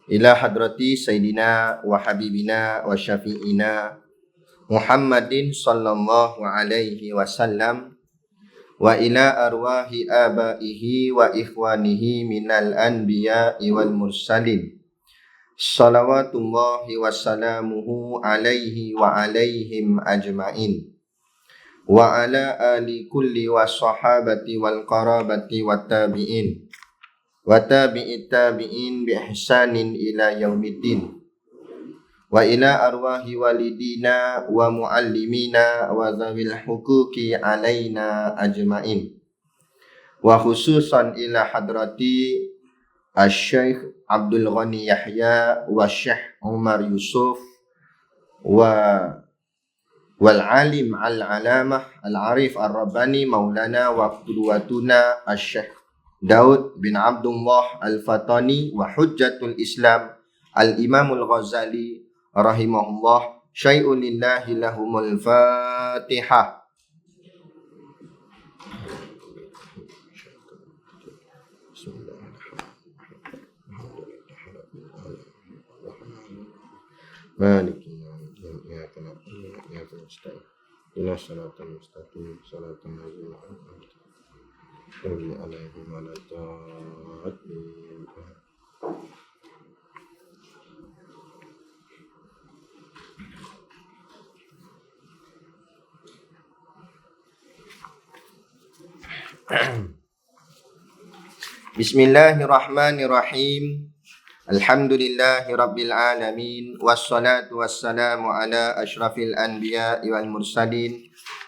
ila hadrati Sayyidina wa Habibina wa Syafi'ina Muhammadin sallallahu alaihi wasallam wa ila arwahi abaihi wa ikhwanihi minal anbiya'i wal mursalin salawatullahi wassalamuhu alaihi wa alaihim ajma'in wa ala ali kulli wa sahabati wal qarabati wa tabi'in wa tabi'it tabi'in bi ihsanin ila yaumiddin wa ila arwahi walidina wa muallimina wa zawil huquqi alaina ajma'in wa khususan ila hadrati Asy-Syaikh Abdul Ghani Yahya wa Syekh Umar Yusuf wa wal alim al-alamah al-arif ar-rabbani maulana wa qudwatuna Asy-Syaikh Daud bin Abdullah Al-Fatani wa hujjatul Islam Al-Imamul Ghazali rahimahullah syai'un lillahi lahumul Fatihah. Bismillahirrahmanirrahim. Alhamdulillahi rabbil alamin. Wassalatu wassalamu ala asyrafil anbiya'i wal mursalin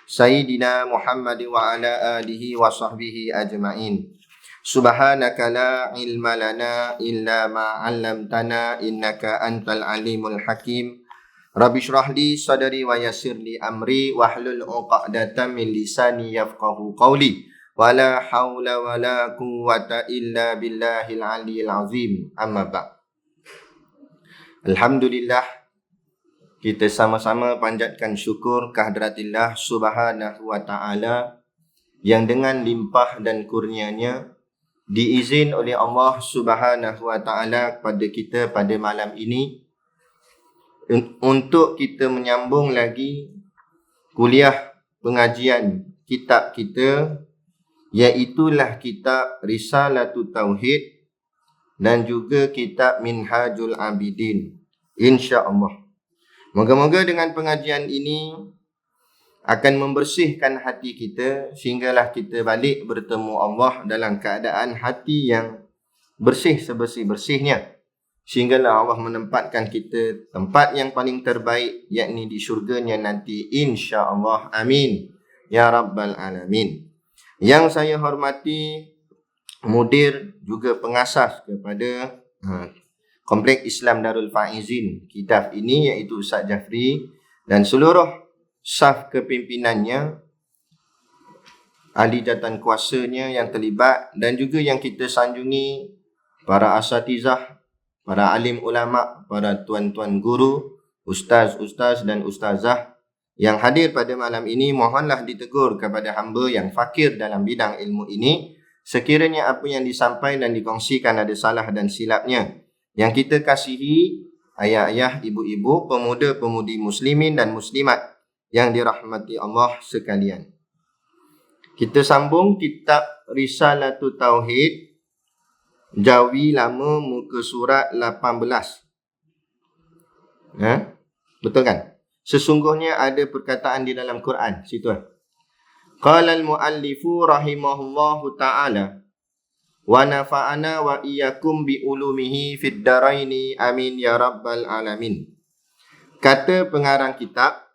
Sayyidina Muhammad wa ala alihi wa sahbihi ajma'in. Subhanaka la ilma lana illa ma 'allamtana innaka antal alimul hakim. Rabbi shrah li sadri wa yassir li amri wahlul 'uqdatam min lisani yafqahu qawli. Wala haula wala quwwata illa billahil aliyil azim. Amma ba'd. Alhamdulillah, kita sama-sama panjatkan syukur kehadраtillah subhanahu wa ta'ala yang dengan limpah dan kurnianya diizin oleh Allah subhanahu wa ta'ala kepada kita pada malam ini untuk kita menyambung lagi kuliah pengajian kitab kita, iaitulah kitab Risalatul Tauhid dan juga kitab Minhajul Abidin, insya-Allah. Moga-moga dengan pengajian ini akan membersihkan hati kita sehinggalah kita balik bertemu Allah dalam keadaan hati yang bersih sebersih-bersihnya, sehinggalah Allah menempatkan kita tempat yang paling terbaik, yakni di syurganya nanti, insya-Allah. Amin ya rabbal alamin. Yang saya hormati mudir juga pengasas kepada Kompleks Islam Darul Faizin kitab ini, iaitu Ustaz Jafri, dan seluruh saf kepimpinannya, ahli jawatan kuasanya yang terlibat, dan juga yang kita sanjungi para asatizah, para alim ulama, para tuan-tuan guru, ustaz-ustaz dan ustazah yang hadir pada malam ini. Mohonlah ditegur kepada hamba yang fakir dalam bidang ilmu ini, sekiranya apa yang disampaikan dan dikongsikan ada salah dan silapnya. Yang kita kasihi ayah-ayah, ibu-ibu, pemuda-pemudi muslimin dan muslimat yang dirahmati Allah sekalian. Kita sambung kitab Risalatul Tauhid, Jawi Lama, muka surat 18. Betul kan? Sesungguhnya ada perkataan di dalam Quran situ. Qala al-muallifu rahimahullahu ta'ala wa nafa'ana wa iyyakum bi ulumihi fid daraini amin ya rabbal alamin. Kata pengarang kitab,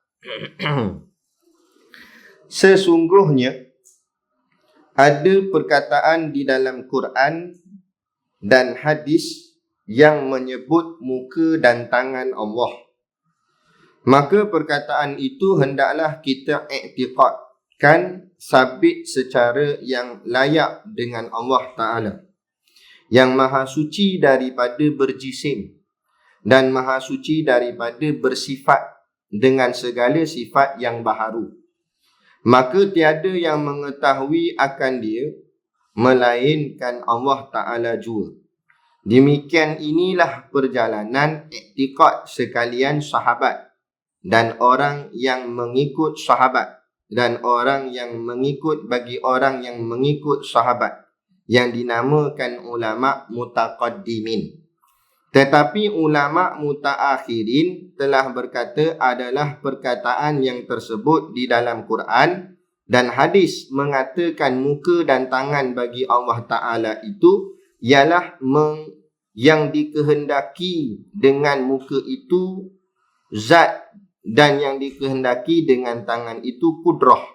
sesungguhnya ada perkataan di dalam Quran dan hadis yang menyebut muka dan tangan Allah. Maka perkataan itu hendaklah kita iktiqadkan sabit secara yang layak dengan Allah Ta'ala, yang maha suci daripada berjisim dan maha suci daripada bersifat dengan segala sifat yang baharu. Maka tiada yang mengetahui akan dia melainkan Allah Ta'ala jua. Demikian inilah perjalanan iktikad sekalian sahabat dan orang yang mengikut sahabat dan orang yang mengikut bagi orang yang mengikut sahabat yang dinamakan ulama mutaqaddimin. Tetapi ulama mutaakhirin telah berkata adalah perkataan yang tersebut di dalam Quran dan hadis mengatakan muka dan tangan bagi Allah Ta'ala itu ialah yang dikehendaki dengan muka itu zat dan yang dikehendaki dengan tangan itu kudrah.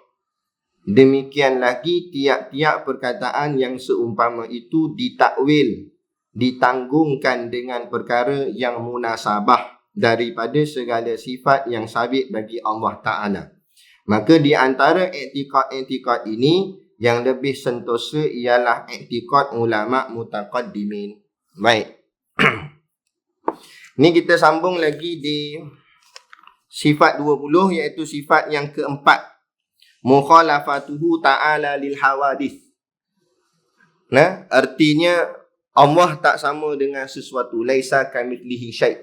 Demikian lagi tiap-tiap perkataan yang seumpama itu ditakwil, ditanggungkan dengan perkara yang munasabah daripada segala sifat yang sabit bagi Allah Ta'ala. Maka di antara i'tikad ini yang lebih sentosa ialah i'tikad ulama mutaqaddimin. Baik. Ni kita sambung lagi di sifat 20, iaitu sifat yang keempat. Mukhalafatuhu ta'ala lil hawadith. Nah, artinya Allah tak sama dengan sesuatu. Laisa kamitslihi syai'.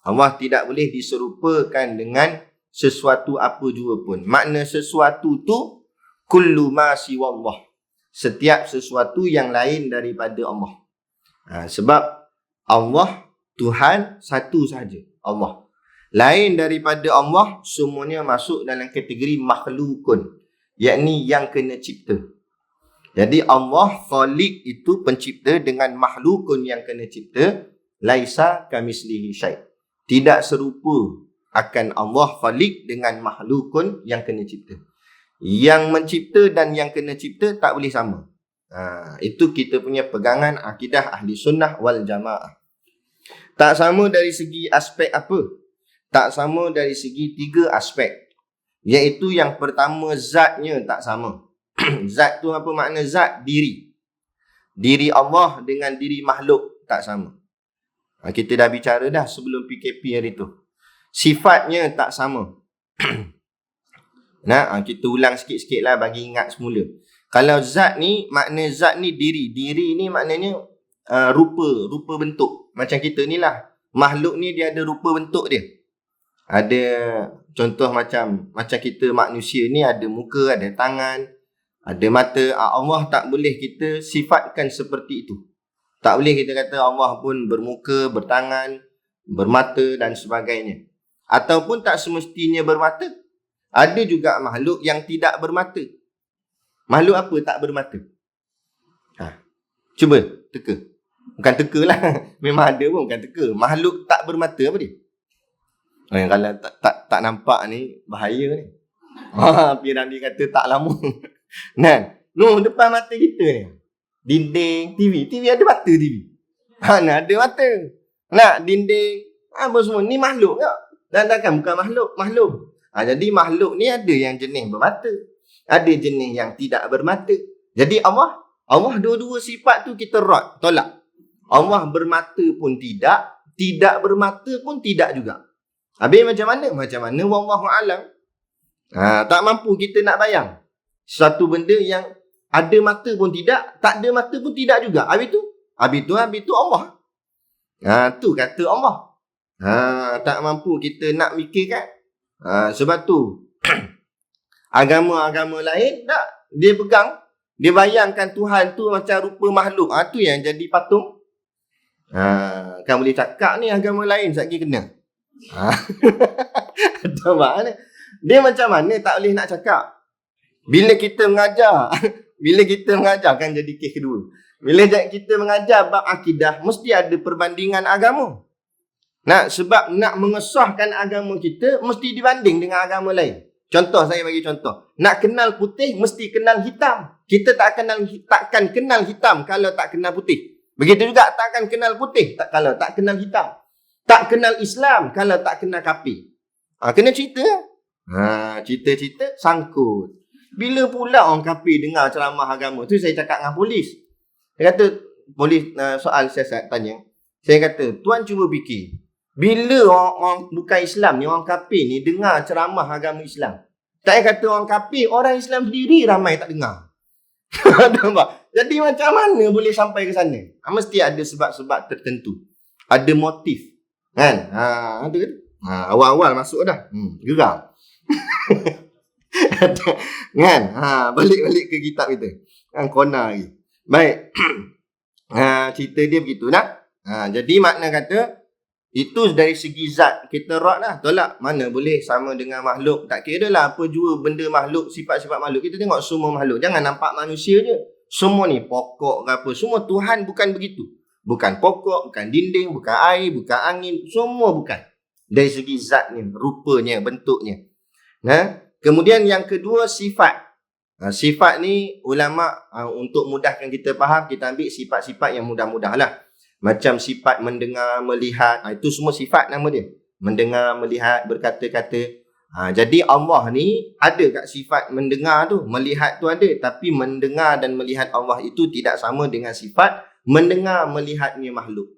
Allah tidak boleh diserupakan dengan sesuatu apa jua pun. Makna sesuatu tu kullu ma siwallah. Setiap sesuatu yang lain daripada Allah. Sebab Allah, Tuhan satu sahaja, Allah. Lain daripada Allah, semuanya masuk dalam kategori makhlukun, yakni yang kena cipta. Jadi Allah khaliq itu pencipta dengan makhlukun yang kena cipta. Laisa kamislihi syai'. Tidak serupa akan Allah khaliq dengan makhlukun yang kena cipta. Yang mencipta dan yang kena cipta tak boleh sama. Itu kita punya pegangan akidah ahli sunnah wal jamaah. Tak sama dari segi aspek apa? Tak sama dari segi 3 aspek. Iaitu yang pertama, zatnya tak sama. Zat tu apa makna zat? Diri. Diri Allah dengan diri makhluk tak sama. Kita dah bicara dah sebelum PKP hari tu. Sifatnya tak sama. Kita ulang sikit-sikit lah bagi ingat semula. Kalau zat ni, makna zat ni diri. Diri ni maknanya rupa bentuk. Macam kita ni lah. Makhluk ni dia ada rupa bentuk dia. Ada contoh macam kita manusia ni ada muka, ada tangan, ada mata. Allah tak boleh kita sifatkan seperti itu. Tak boleh kita kata Allah pun bermuka, bertangan, bermata dan sebagainya. Ataupun tak semestinya bermata. Ada juga makhluk yang tidak bermata. Makhluk apa tak bermata? Cuba teka. Bukan teka lah. Memang ada pun bukan teka. Makhluk tak bermata apa dia? Kalau tak nampak ni bahaya ni. Piramli kata tak lama. Depan mata kita ni. Dinding, TV ada mata TV. Ada mata. Dinding, apa semua ni makhluk tak? Dan takkan bukan makhluk. Jadi makhluk ni ada yang jenis bermata, ada jenis yang tidak bermata. Jadi Allah dua-dua sifat tu kita tolak. Allah bermata pun tidak bermata pun tidak juga. Habis macam mana? Wallahu alam. Tak mampu kita nak bayang satu benda yang ada mata pun tidak, tak ada mata pun tidak juga. Habis tu Allah. Tu kata Allah. Tak mampu kita nak mikirkan. Sebab tu agama-agama lain dia pegang, dia bayangkan Tuhan tu macam rupa makhluk. Tu yang jadi patung. Kan boleh cakap ni agama lain sekali kena. Dia macam mana tak boleh nak cakap. Bila kita mengajar kan jadi kes kedua. Bila kita mengajar bab akidah, mesti ada perbandingan agama. Sebab nak mengesahkan agama kita, mesti dibanding dengan agama lain. Contoh, saya bagi contoh. Nak kenal putih, mesti kenal hitam. Kita takkan kenal hitam kalau tak kenal putih. Begitu juga takkan kenal putih kalau tak kenal hitam. Tak kenal Islam kalau tak kenal kafir. Kena cerita. Cerita-cerita sangkut. Bila pula orang kafir dengar ceramah agama tu, saya cakap dengan polis. Dia kata, polis soal saya tanya. Saya kata, tuan cuba fikir. Bila orang bukan Islam ni, orang kafir ni dengar ceramah agama Islam. Tak kata orang kafir, orang Islam sendiri ramai tak dengar. Nampak? Jadi macam mana boleh sampai ke sana? Mesti ada sebab-sebab tertentu. Ada motif. Kan? Ada kan? Awal-awal masuk dah. Geram. Kan? Balik-balik ke kitab kita. Kan kona lagi. Baik. Cerita dia begitu nak. Jadi makna kata itu dari segi zat kita rod lah. Tolak mana boleh sama dengan makhluk. Tak kira lah apa jua benda makhluk, sifat-sifat makhluk. Kita tengok semua makhluk. Jangan nampak manusia je. Semua ni pokok ke apa. Semua Tuhan bukan begitu. Bukan pokok, bukan dinding, bukan air, bukan angin. Semua bukan. Dari segi zatnya, rupanya, bentuknya. Kemudian yang kedua sifat. Sifat ni ulama untuk mudahkan kita faham, kita ambil sifat-sifat yang mudah-mudah lah. Macam sifat mendengar, melihat. Itu semua sifat nama dia. Mendengar, melihat, berkata-kata. Jadi Allah ni ada kat sifat mendengar tu. Melihat tu ada. Tapi mendengar dan melihat Allah itu tidak sama dengan sifat mendengar, melihatnya makhluk.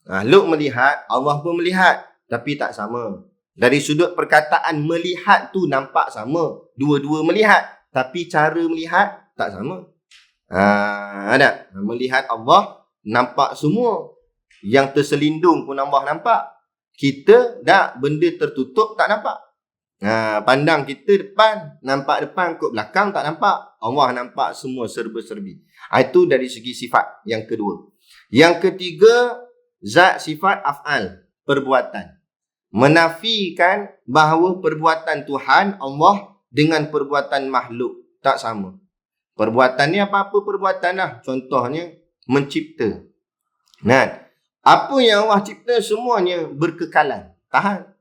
Makhluk melihat, Allah pun melihat. Tapi tak sama. Dari sudut perkataan melihat tu nampak sama. Dua-dua melihat. Tapi cara melihat tak sama. Ada. Melihat Allah nampak semua. Yang terselindung pun Allah nampak. Kita dah benda tertutup tak nampak. Pandang kita depan, nampak depan, kot belakang tak nampak. Allah nampak semua serba-serbi. Itu dari segi sifat yang kedua. Yang ketiga, zat sifat af'al, perbuatan. Menafikan bahawa perbuatan Tuhan Allah dengan perbuatan makhluk tak sama. Perbuatan ni apa-apa perbuatan lah. Contohnya mencipta. Apa yang Allah cipta semuanya berkekalan. Tahan.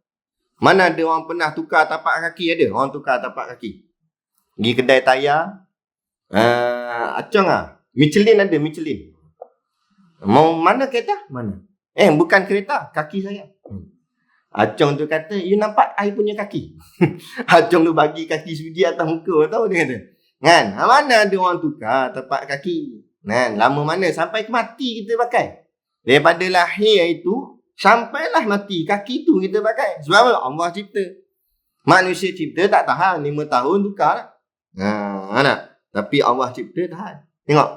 Mana ada orang pernah tukar tapak kaki? Ada orang tukar tapak kaki. Pergi kedai tayar. Acong lah. Michelin ada, Michelin. Mau mana kereta? Mana? Bukan kereta. Kaki saya. Acong tu kata, you nampak I punya kaki? Acong tu bagi kaki suji atas muka. Tahu dia kata. Kan? Mana ada orang tukar tapak kaki? Lama mana? Sampai mati kita pakai. Daripada lahir itu, sampailah mati. Kaki tu kita pakai. Sebab apa? Allah cipta. Manusia cipta tak tahan. 5 tahun tukar lah. Tapi Allah cipta tahan. Tengok.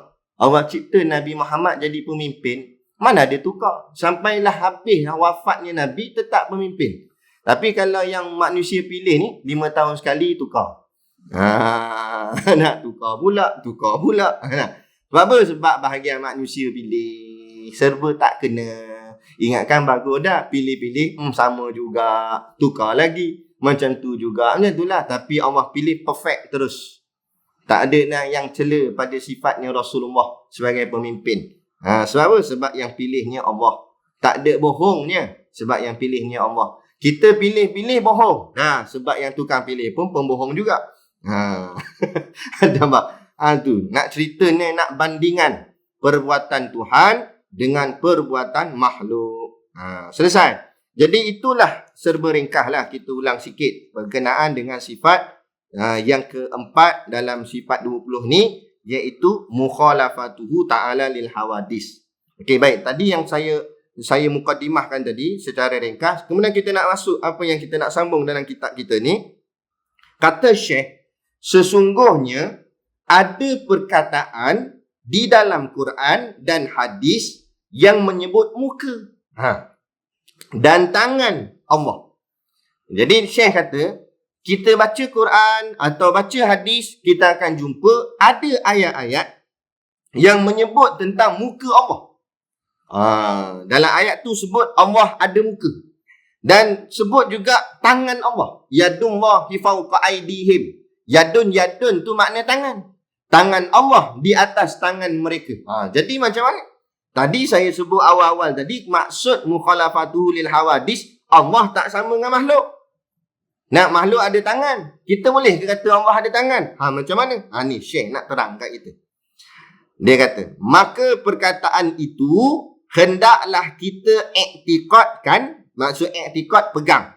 Allah cipta Nabi Muhammad jadi pemimpin. Mana dia tukar? Sampailah habis wafatnya Nabi tetap pemimpin. Tapi kalau yang manusia pilih ni 5 tahun sekali tukar. Nak tukar pula. Sebab apa? Sebab bahagian manusia pilih. Serba tak kena. Ingatkan bagus dah. Pilih-pilih. Sama juga. Tukar lagi. Macam tu juga. Macam itulah. Tapi Allah pilih perfect terus. Tak ada yang cela pada sifatnya Rasulullah sebagai pemimpin. Sebab apa? Sebab yang pilihnya Allah. Tak ada bohongnya. Sebab yang pilihnya Allah. Kita pilih-pilih bohong. Sebab yang tukang pilih pun pembohong juga. Nampak? Tu. Nak cerita ni, nak bandingan perbuatan Tuhan dengan perbuatan makhluk. Selesai. Jadi itulah serba ringkas lah. Kita ulang sikit berkenaan dengan sifat yang keempat dalam sifat 20 ni, iaitu mukhalafatuhu ta'ala lil hawadis. Okey, baik. Tadi yang saya mukadimahkan tadi secara ringkas. Kemudian kita nak masuk apa yang kita nak sambung dalam kitab kita ni. Kata Syekh, sesungguhnya ada perkataan di dalam Quran dan hadis yang menyebut muka dan tangan Allah. Jadi Syekh kata, kita baca Quran atau baca hadis, kita akan jumpa ada ayat-ayat yang menyebut tentang muka Allah. Dalam ayat tu sebut Allah ada muka. Dan sebut juga tangan Allah. Yadullahi fawqa aydihim. Yadun tu makna tangan. Tangan Allah di atas tangan mereka. Jadi macam mana? Tadi saya sebut awal-awal tadi, maksud mukhalafatuhu lil hawadis, Allah tak sama dengan makhluk. Nak makhluk ada tangan. Kita boleh ke kata Allah ada tangan? Macam mana? Ni Syekh nak terang kat kita. Dia kata, maka perkataan itu hendaklah kita iktikadkan. Maksud iktikad pegang.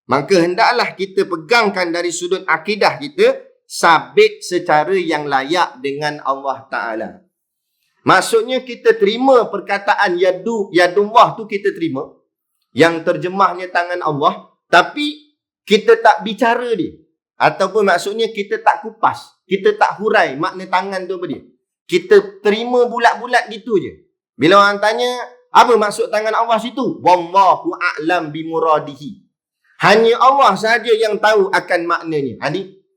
Maka hendaklah kita pegangkan dari sudut akidah kita, sabit secara yang layak dengan Allah Ta'ala. Maksudnya kita terima perkataan yadullah tu kita terima. Yang terjemahnya tangan Allah. Tapi kita tak bicara dia. Ataupun maksudnya kita tak kupas. Kita tak hurai makna tangan tu apa dia. Kita terima bulat-bulat gitu je. Bila orang tanya, apa maksud tangan Allah situ? Wallahu a'lam bimuradihi. Hanya Allah sahaja yang tahu akan maknanya.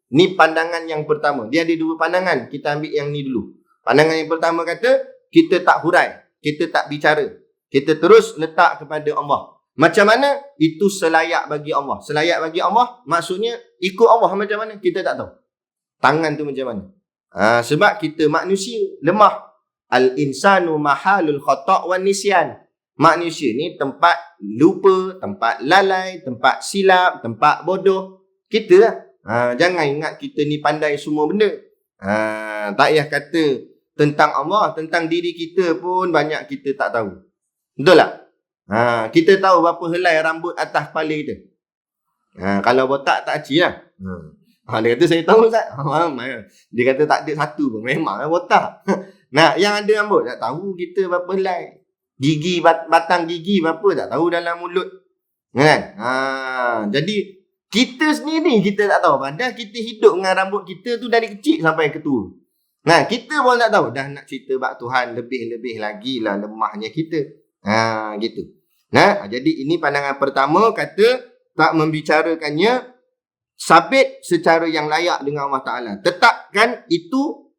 Ni pandangan yang pertama. Dia ada dua pandangan. Kita ambil yang ni dulu. Pandangan yang pertama kata, kita tak hurai. Kita tak bicara. Kita terus letak kepada Allah. Macam mana? Itu selayak bagi Allah. Selayak bagi Allah, maksudnya ikut Allah macam mana? Kita tak tahu. Tangan tu macam mana? Sebab kita manusia lemah. Al-insanu mahalul khata' wan nisyan. Manusia ni tempat lupa, tempat lalai, tempat silap, tempat bodoh. Kita lah. Jangan ingat kita ni pandai semua benda. Tak payah kata tentang Allah, tentang diri kita pun banyak kita tak tahu. Betul tak? Kita tahu berapa helai rambut atas kepala kita. Kalau botak tak aci lah. Dia kata saya tahu Ustaz. Dia kata tak ada satu pun. Memang botak. Nah, yang ada rambut tak tahu kita berapa helai. Gigi, batang gigi berapa tak tahu dalam mulut. Kan? Jadi kita sendiri kita tak tahu. Padahal kita hidup dengan rambut kita tu dari kecil sampai ke tua. Nah, kita pun tak tahu. Dah nak cerita bab Tuhan lebih-lebih lagi lah lemahnya kita. Gitu. Nah, jadi ini pandangan pertama, kata tak membicarakannya, sabit secara yang layak dengan Allah Ta'ala. Tetapkan itu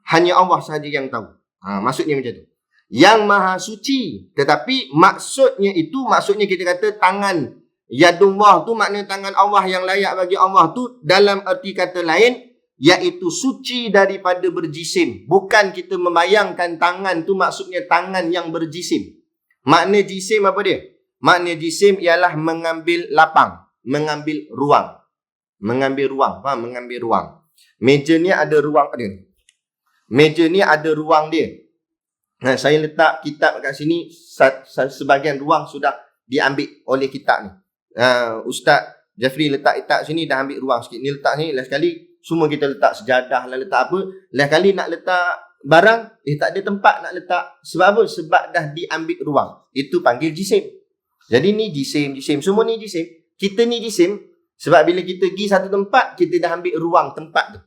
hanya Allah sahaja yang tahu. Maksudnya macam tu. Yang maha suci. Tetapi maksudnya kita kata tangan Yadullah tu makna tangan Allah yang layak bagi Allah tu dalam erti kata lain iaitu suci daripada berjisim. Bukan kita membayangkan tangan tu maksudnya tangan yang berjisim. Makna jisim apa dia? Makna jisim ialah mengambil lapang, mengambil ruang. Mengambil ruang, faham? Mengambil ruang. Meja ni ada ruang dia. Meja ni ada ruang dia. Saya letak kitab kat sini, sebahagian ruang sudah diambil oleh kitab ni. Ustaz Jeffrey letak kitab sini dah ambil ruang sikit. Ni letak sini, last kali semua kita letak sejadah lah, letak apa. Last kali nak letak barang, tak ada tempat nak letak. Sebab apa? Sebab dah diambil ruang. Itu panggil jisim. Jadi ni jisim. Semua ni jisim. Kita ni jisim. Sebab bila kita pergi satu tempat, kita dah ambil ruang tempat tu.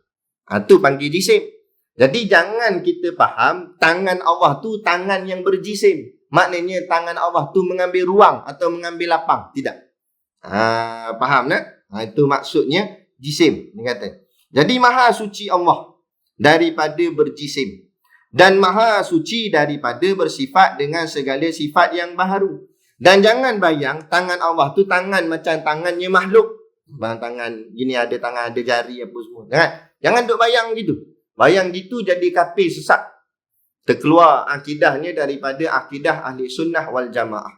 Tu panggil jisim. Jadi jangan kita faham tangan Allah tu tangan yang berjisim. Maknanya tangan Allah tu mengambil ruang atau mengambil lapang. Tidak. Faham tak? Itu maksudnya jisim. Dia kata. Jadi maha suci Allah daripada berjisim. Dan maha suci daripada bersifat dengan segala sifat yang baharu. Dan jangan bayang tangan Allah tu tangan macam tangannya makhluk. Tangan gini ada tangan, ada jari apa semua. Jangan duk bayang gitu. Bayang gitu jadi kafir sesat. Terkeluar akidahnya daripada akidah ahli sunnah wal jamaah.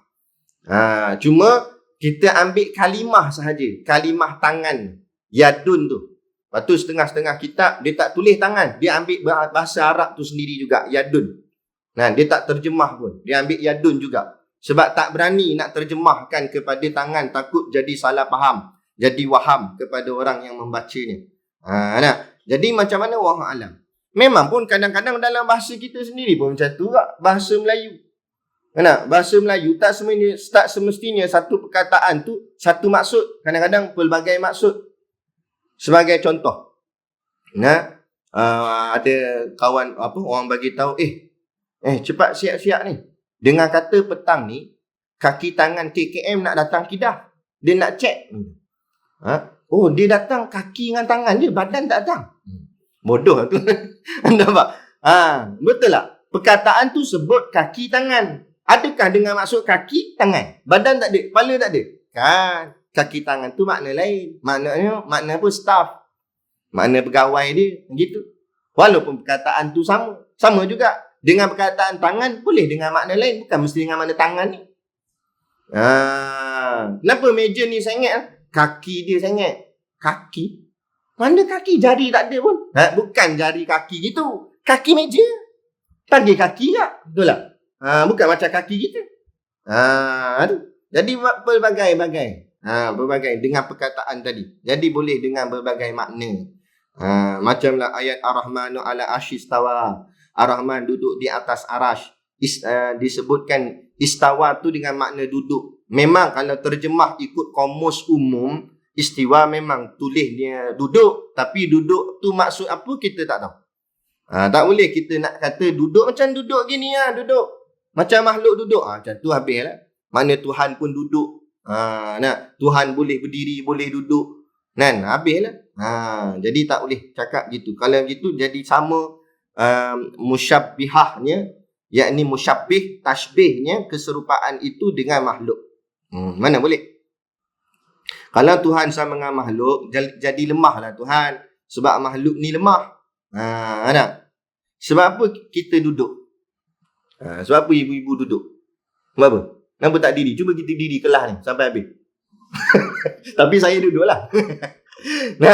Cuma kita ambil kalimah sahaja. Kalimah tangan. Yadun tu. Lepas tu setengah-setengah kitab dia tak tulis tangan. Dia ambil bahasa Arab tu sendiri juga. Yadun. Dia tak terjemah pun. Dia ambil yadun juga. Sebab tak berani nak terjemahkan kepada tangan. Takut jadi salah faham. Jadi waham kepada orang yang membacanya. Jadi macam mana wallahu alam. Memang pun kadang-kadang dalam bahasa kita sendiri pun macam tu tak? Bahasa Melayu. Bahasa Melayu tak semestinya satu perkataan tu satu maksud. Kadang-kadang pelbagai maksud. Sebagai contoh. Ada kawan orang bagi tahu, cepat siap-siap ni. Dengan kata petang ni, kaki tangan KKM nak datang Kedah. Dia nak cek. Dia datang kaki dengan tangan je, badan tak datang. Bodoh tu. Nampak? Betul tak? Perkataan tu sebut kaki tangan. Adakah dengan maksud kaki tangan? Badan tak ada, kepala tak ada. Kan? Kaki tangan tu makna lain. Makna apa? Staff. Makna pegawai dia. Gitu. Walaupun perkataan tu sama. Sama juga. Dengan perkataan tangan, boleh dengan makna lain. Bukan mesti dengan makna tangan ni. Kenapa meja ni saya ingat? Kaki dia saya ingat. Kaki? Mana kaki? Jari tak ada pun. Bukan jari kaki gitu. Kaki meja. Panggil kaki tak? Betul tak? Bukan macam kaki kita. Jadi berbagai-bagai. Berbagai dengan perkataan tadi. Jadi boleh dengan berbagai makna. Macamlah ayat Ar-Rahmanu ala ashistawa. Ar-Rahman duduk di atas arash. Disebutkan istawa tu dengan makna duduk. Memang kalau terjemah ikut kamus umum, istiwa memang tulisnya duduk. Tapi duduk tu maksud apa kita tak tahu. Tak boleh kita nak kata duduk macam duduk gini lah, duduk macam makhluk duduk. Macam tu habis lah. Mana Tuhan pun duduk. Tuhan boleh berdiri, boleh duduk. Kan? Habis lah. Jadi tak boleh cakap gitu. Kalau gitu jadi sama musyabbihahnya, yakni musyabbih, tashbihnya, keserupaan itu dengan makhluk. Mana boleh. Kalau Tuhan sama dengan makhluk, jadi lemah lah Tuhan. Sebab makhluk ni lemah. Sebab apa kita duduk? Sebab apa ibu-ibu duduk? Sebab apa? Kenapa tak diri? Cuba kita diri kelas ni sampai habis. Tapi saya duduk lah.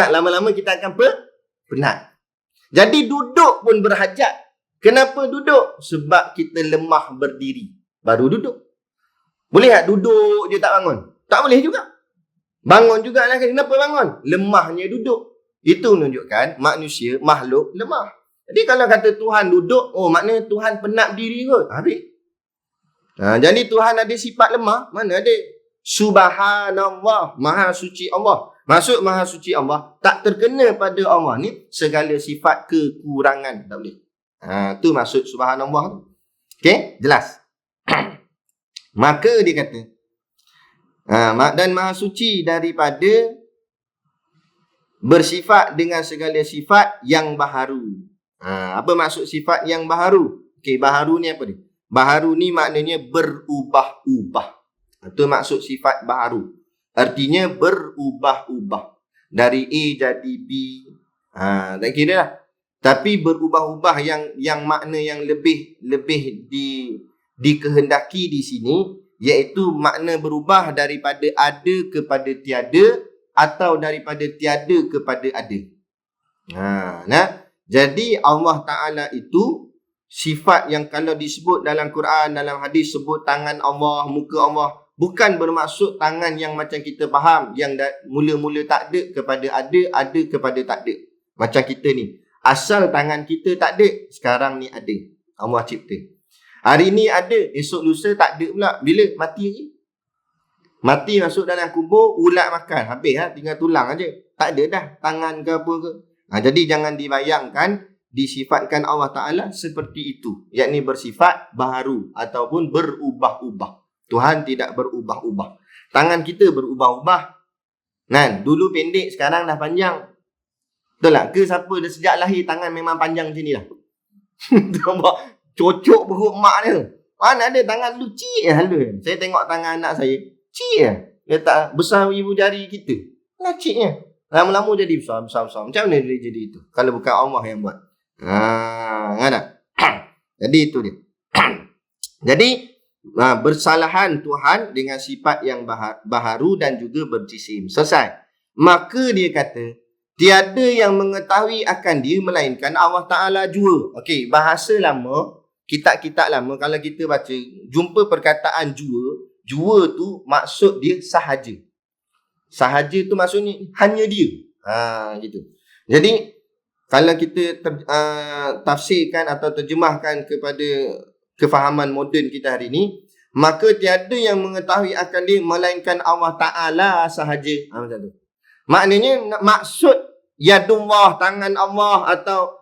Lama-lama kita akan penat. Jadi duduk pun berhajat. Kenapa duduk? Sebab kita lemah berdiri. Baru duduk. Boleh tak duduk je tak bangun? Tak boleh juga. Bangun juga lah. Kenapa bangun? Lemahnya duduk. Itu menunjukkan manusia, makhluk lemah. Jadi kalau kata Tuhan duduk, maknanya Tuhan penat diri kot. Habis. Jadi Tuhan ada sifat lemah? Mana ada? Subhanallah, Maha Suci Allah. Maksud Maha Suci Allah, tak terkena pada Allah ni segala sifat kekurangan. Tak boleh. Tu maksud Subhanallah tu. Okey, jelas. Maka dia kata, dan Maha Suci daripada bersifat dengan segala sifat yang baharu. Apa maksud sifat yang baharu? Okey, baharu ni apa dia? Baharu ni maknanya berubah-ubah. Itu maksud sifat baharu. Artinya berubah-ubah. Dari A jadi B. Tak kira lah. Tapi berubah-ubah yang makna yang lebih dikehendaki di sini, iaitu makna berubah daripada ada kepada tiada atau daripada tiada kepada ada. Jadi Allah Ta'ala itu sifat yang kalau disebut dalam Quran, dalam hadis sebut tangan Allah, muka Allah, bukan bermaksud tangan yang macam kita faham, yang mula-mula tak ada kepada ada kepada tak ada. Macam kita ni. Asal tangan kita tak ada, sekarang ni ada. Allah cipta. Hari ni ada, esok lusa tak ada pula. Bila? Mati lagi. Mati masuk dalam kubur, ulat makan. Habis lah, tinggal tulang aja. Tak ada dah tangan ke apa ke. Jadi jangan dibayangkan disifatkan Allah Ta'ala seperti itu. Yakni bersifat baharu ataupun berubah-ubah. Tuhan tidak berubah-ubah. Tangan kita berubah-ubah. Dulu pendek, sekarang dah panjang. Betul tak? Ke siapa dah sejak lahir tangan memang panjang macam ni lah. Cocok perut mak dia. Mana ada tangan lu cik halus. Saya tengok tangan anak saya. Cik lah. Dia tak besar ibu jari kita. Lah ciknya. Lama-lama jadi besar. Macam mana dia jadi itu? Kalau bukan Allah yang buat. Jadi itu dia. Jadi bersalahan Tuhan dengan sifat yang baharu dan juga berjisim. Selesai. Maka dia kata, tiada yang mengetahui akan dia melainkan Allah Ta'ala jua. Okey, bahasa lama, kitab-kitab lama, kalau kita baca, jumpa perkataan jua. Jua tu maksud dia sahaja. Sahaja tu maksudnya hanya dia. Gitu. Jadi, kalau kita tafsirkan atau terjemahkan kepada kefahaman moden kita hari ini, maka tiada yang mengetahui akan dia melainkan Allah Ta'ala sahaja. Macam tu. Maknanya maksud yadullah, tangan Allah atau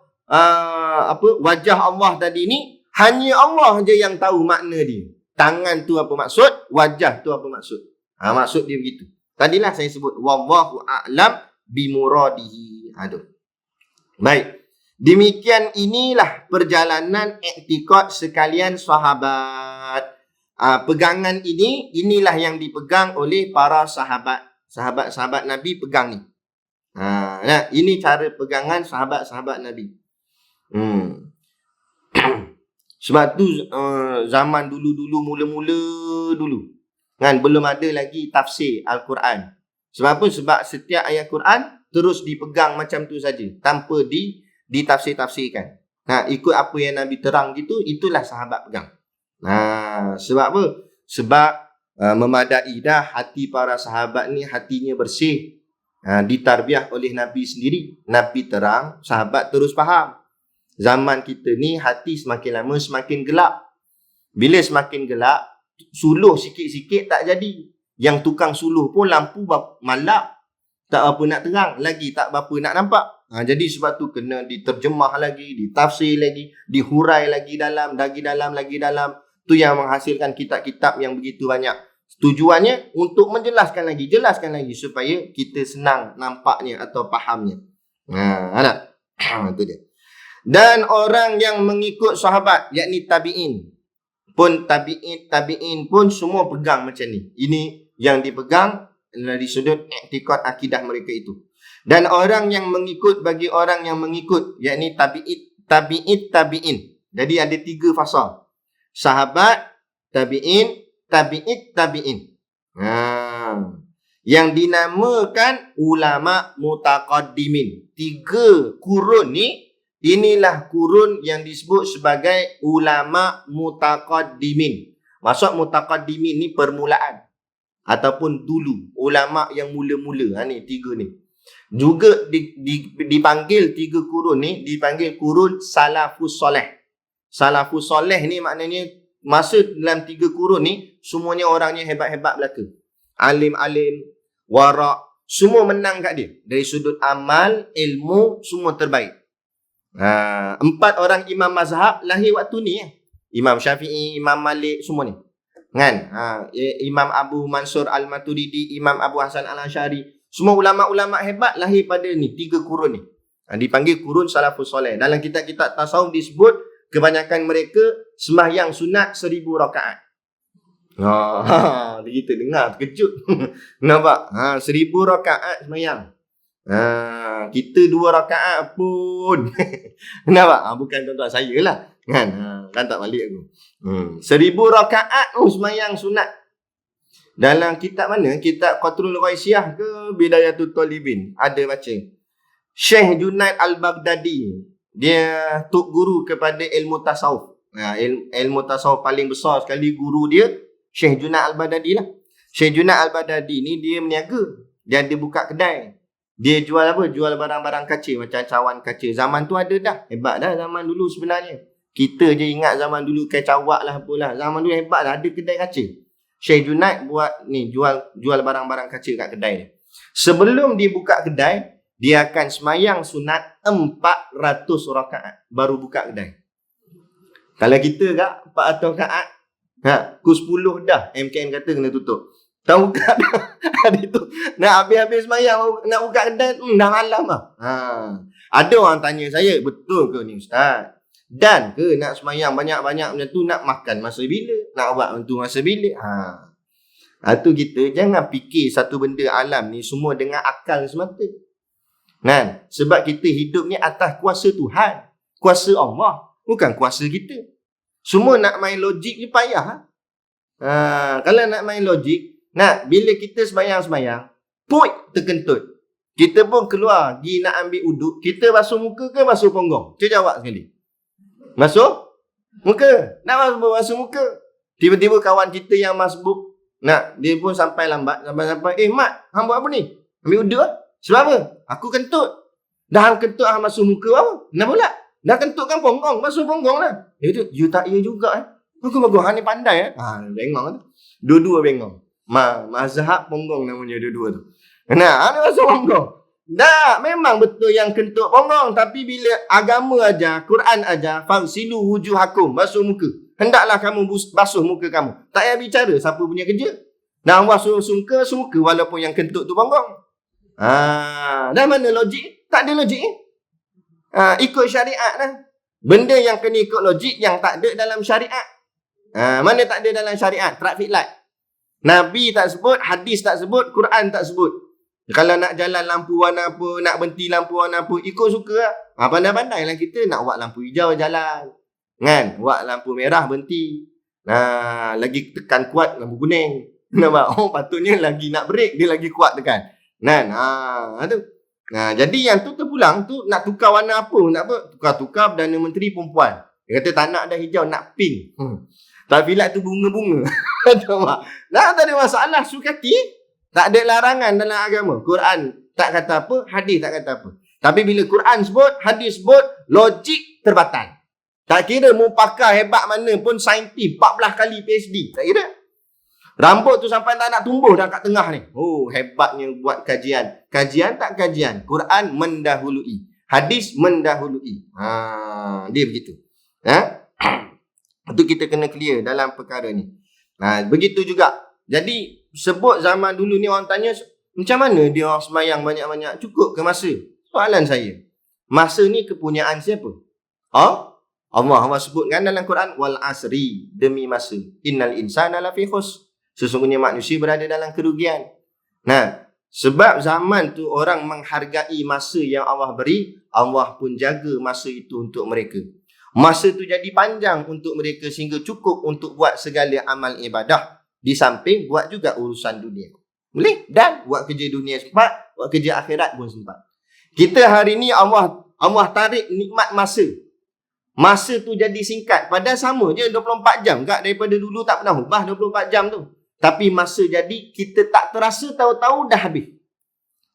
wajah Allah tadi ni, hanya Allah je yang tahu makna dia. Tangan tu apa maksud, wajah tu apa maksud. Maksud dia begitu. Tadilah saya sebut wallahu a'lam bimuradihi. Baik. Demikian inilah perjalanan i'tiqad sekalian sahabat. Pegangan inilah yang dipegang oleh para sahabat. Sahabat-sahabat Nabi pegang ni. Ini cara pegangan sahabat-sahabat Nabi. Sebab tu zaman dulu-dulu, mula-mula dulu, kan, belum ada lagi tafsir Al-Quran. Sebab apa? Sebab setiap ayat Quran terus dipegang macam tu saja, tanpa ditafsir-tafsirkan. Ikut apa yang Nabi terang gitu, itulah sahabat pegang. Sebab apa? Sebab memadai dah hati para sahabat ni, hatinya bersih. Ditarbiah oleh Nabi sendiri. Nabi terang, sahabat terus faham. Zaman kita ni hati semakin lama semakin gelap. Bila semakin gelap, suluh sikit-sikit tak jadi. Yang tukang suluh pun lampu malap, tak apa nak terang, lagi tak apa nak nampak. Jadi sebab tu kena diterjemah lagi, ditafsir lagi, dihurai lagi dalam. Tu yang menghasilkan kitab-kitab yang begitu banyak. Tujuannya untuk jelaskan lagi supaya kita senang nampaknya atau fahamnya. Ada. Itu dia. Dan orang yang mengikut sahabat, yakni tabi'in pun semua pegang macam ni. Ini yang dipegang dari sudut i'tikad akidah mereka itu. Dan orang yang mengikut, bagi orang yang mengikut, yakni tabi'in. Jadi ada 3 fasa. Sahabat, tabi'in. Yang dinamakan ulama mutaqaddimin. 3 kurun ni, inilah kurun yang disebut sebagai ulama mutaqaddimin. Maksud mutaqaddimin ni permulaan ataupun dulu, ulama yang mula-mula. Ni 3 ni. Juga dipanggil 3 kurun ni, dipanggil kurun salafus soleh. Salafus soleh ni maknanya masa dalam 3 kurun ni semuanya orangnya hebat-hebat belaka. Alim-alim, wara', semua menang kat dia. Dari sudut amal, ilmu, semua terbaik. 4 orang imam mazhab lahir waktu ni. Imam Syafi'i, Imam Malik, semua ni. Kan? Imam Abu Mansur Al-Maturidi, Imam Abu Hasan Al-Asy'ari. Semua ulama-ulama hebat lahir pada ni, 3 kurun ni. Dipanggil kurun salafus soleh. Dalam kitab-kitab tasawuf disebut kebanyakan mereka sembahyang sunat 1000 rakaat. Kita dengar terkejut. Nampak? 1000 rakaat sembahyang. Kita 2 rakaat pun. Nampak? Bukan tuan-tuan saya lah. Kan tak balik aku. 1000 rakaat sembahyang sunat. Dalam kitab mana? Kitab Qatrul Ghaisiyah ke Bidayatul Talibin? Ada baca. Syekh Junaid Al-Baghdadi. Dia tok guru kepada ilmu tasawuf. Ilmu tasawuf paling besar sekali guru dia Syekh Junaid Al-Baghdadi lah. Syekh Junaid Al-Baghdadi ni dia meniaga. Dia buka kedai. Dia jual apa? Jual barang-barang kaca, macam cawan kaca. Zaman tu ada dah. Hebat dah zaman dulu sebenarnya. Kita je ingat zaman dulu kacawak lah apalah. Zaman dulu hebat dah, ada kedai kaca. Syekh Junaid buat ni, jual barang-barang kaca kat kedai dia. Sebelum dia buka kedai, dia akan semayang sunat 400 rakaat baru buka kedai. Kalau kita kat 400 rakaat, pukul 10 dah MKN kata kena tutup. Tahu buka dah. Hari tu nak habis-habis semayang, nak buka kedai, dah malam lah. Ada orang tanya saya, betul ke ni ustaz? Dan ke nak semayang banyak-banyak macam tu, nak makan masa bila? Nak buat macam tu masa bila? Tu kita jangan fikir satu benda alam ni semua dengan akal semata. Kan? Sebab kita hidup ni atas kuasa Tuhan. Kuasa Allah. Bukan kuasa kita. Semua nak main logik ni payah. Kalau nak main logik, bila kita semayang-semayang, terkentut. Kita pun keluar, pergi nak ambil uduk. Kita basuh muka ke basuh punggung? Cuba jawab sekali. Basuh muka. Nak basuh muka. Tiba-tiba kawan kita yang masbuk, dia pun sampai lambat. Sampai, Mat, hang buat apa ni? Ambil uduk lah. Sebab apa? Aku kentut. Dah hang kentut, hang basuh muka apa? Kenapa pula? Dah kentut kan punggung, basuh punggung lah. You tak ya juga. Bagus-bagus, hang ni pandai. Bengong tu. Dua-dua bengong. Mazhab punggung namanya dua-dua tu. Ada basuh punggung. Memang betul yang kentut punggung. Tapi bila agama ajar, Quran ajar, fagsilu wujuhakum, basuh muka. Hendaklah kamu basuh muka kamu. Tak payah bicara siapa punya kerja. Nak basuh muka walaupun yang kentut tu punggung. Dah mana logik? Tak ada logik. Ikut syariat lah. Benda yang kena ikut logik yang tak ada dalam syariat. Mana tak ada dalam syariat? Traffic light. Nabi tak sebut, hadis tak sebut, Quran tak sebut. Kalau nak jalan lampu warna apa, nak berhenti lampu warna apa, ikut suka lah. Pandai-pandai lah kita nak buat lampu hijau jalan. Kan? Buat lampu merah berhenti. Lagi tekan kuat lampu kuning. Nampak? Patutnya lagi nak break, dia lagi kuat tekan. Tu. Jadi yang tu terpulang tu nak tukar warna apa? Nak apa? Tukar-tukar Perdana Menteri perempuan. Dia kata tak nak dah hijau, nak pink. Tapi lah tu bunga-bunga. Tak ada masalah, sukati. Tak ada larangan dalam agama. Quran tak kata apa, hadis tak kata apa. Tapi bila Quran sebut, hadis sebut, logik terbatal. Tak kira mu pakar hebat mana pun, saintis 14 kali PhD. Tak kira. Rambut tu sampai tak nak tumbuh dah kat tengah ni. Hebatnya buat kajian. Kajian tak kajian. Quran mendahului. Hadis mendahului. Dia begitu. Itu kita kena clear dalam perkara ni. Begitu juga. Jadi sebut zaman dulu ni orang tanya, macam mana dia orang sembahyang banyak-banyak? Cukup ke masa? Soalan saya. Masa ni kepunyaan siapa? Allah sebutkan dalam Quran, wal asri, demi masa. Innal insana lafi khusr. Sesungguhnya manusia berada dalam kerugian. Sebab zaman tu orang menghargai masa yang Allah beri, Allah pun jaga masa itu untuk mereka. Masa tu jadi panjang untuk mereka sehingga cukup untuk buat segala amal ibadah. Di samping buat juga urusan dunia. Boleh? Dan buat kerja dunia sempat, buat kerja akhirat pun sempat. Kita hari ni Allah tarik nikmat masa. Masa tu jadi singkat. Padahal sama je 24 jam. Kak, daripada dulu tak pernah ubah 24 jam tu. Tapi masa jadi kita tak terasa, tahu-tahu dah habis.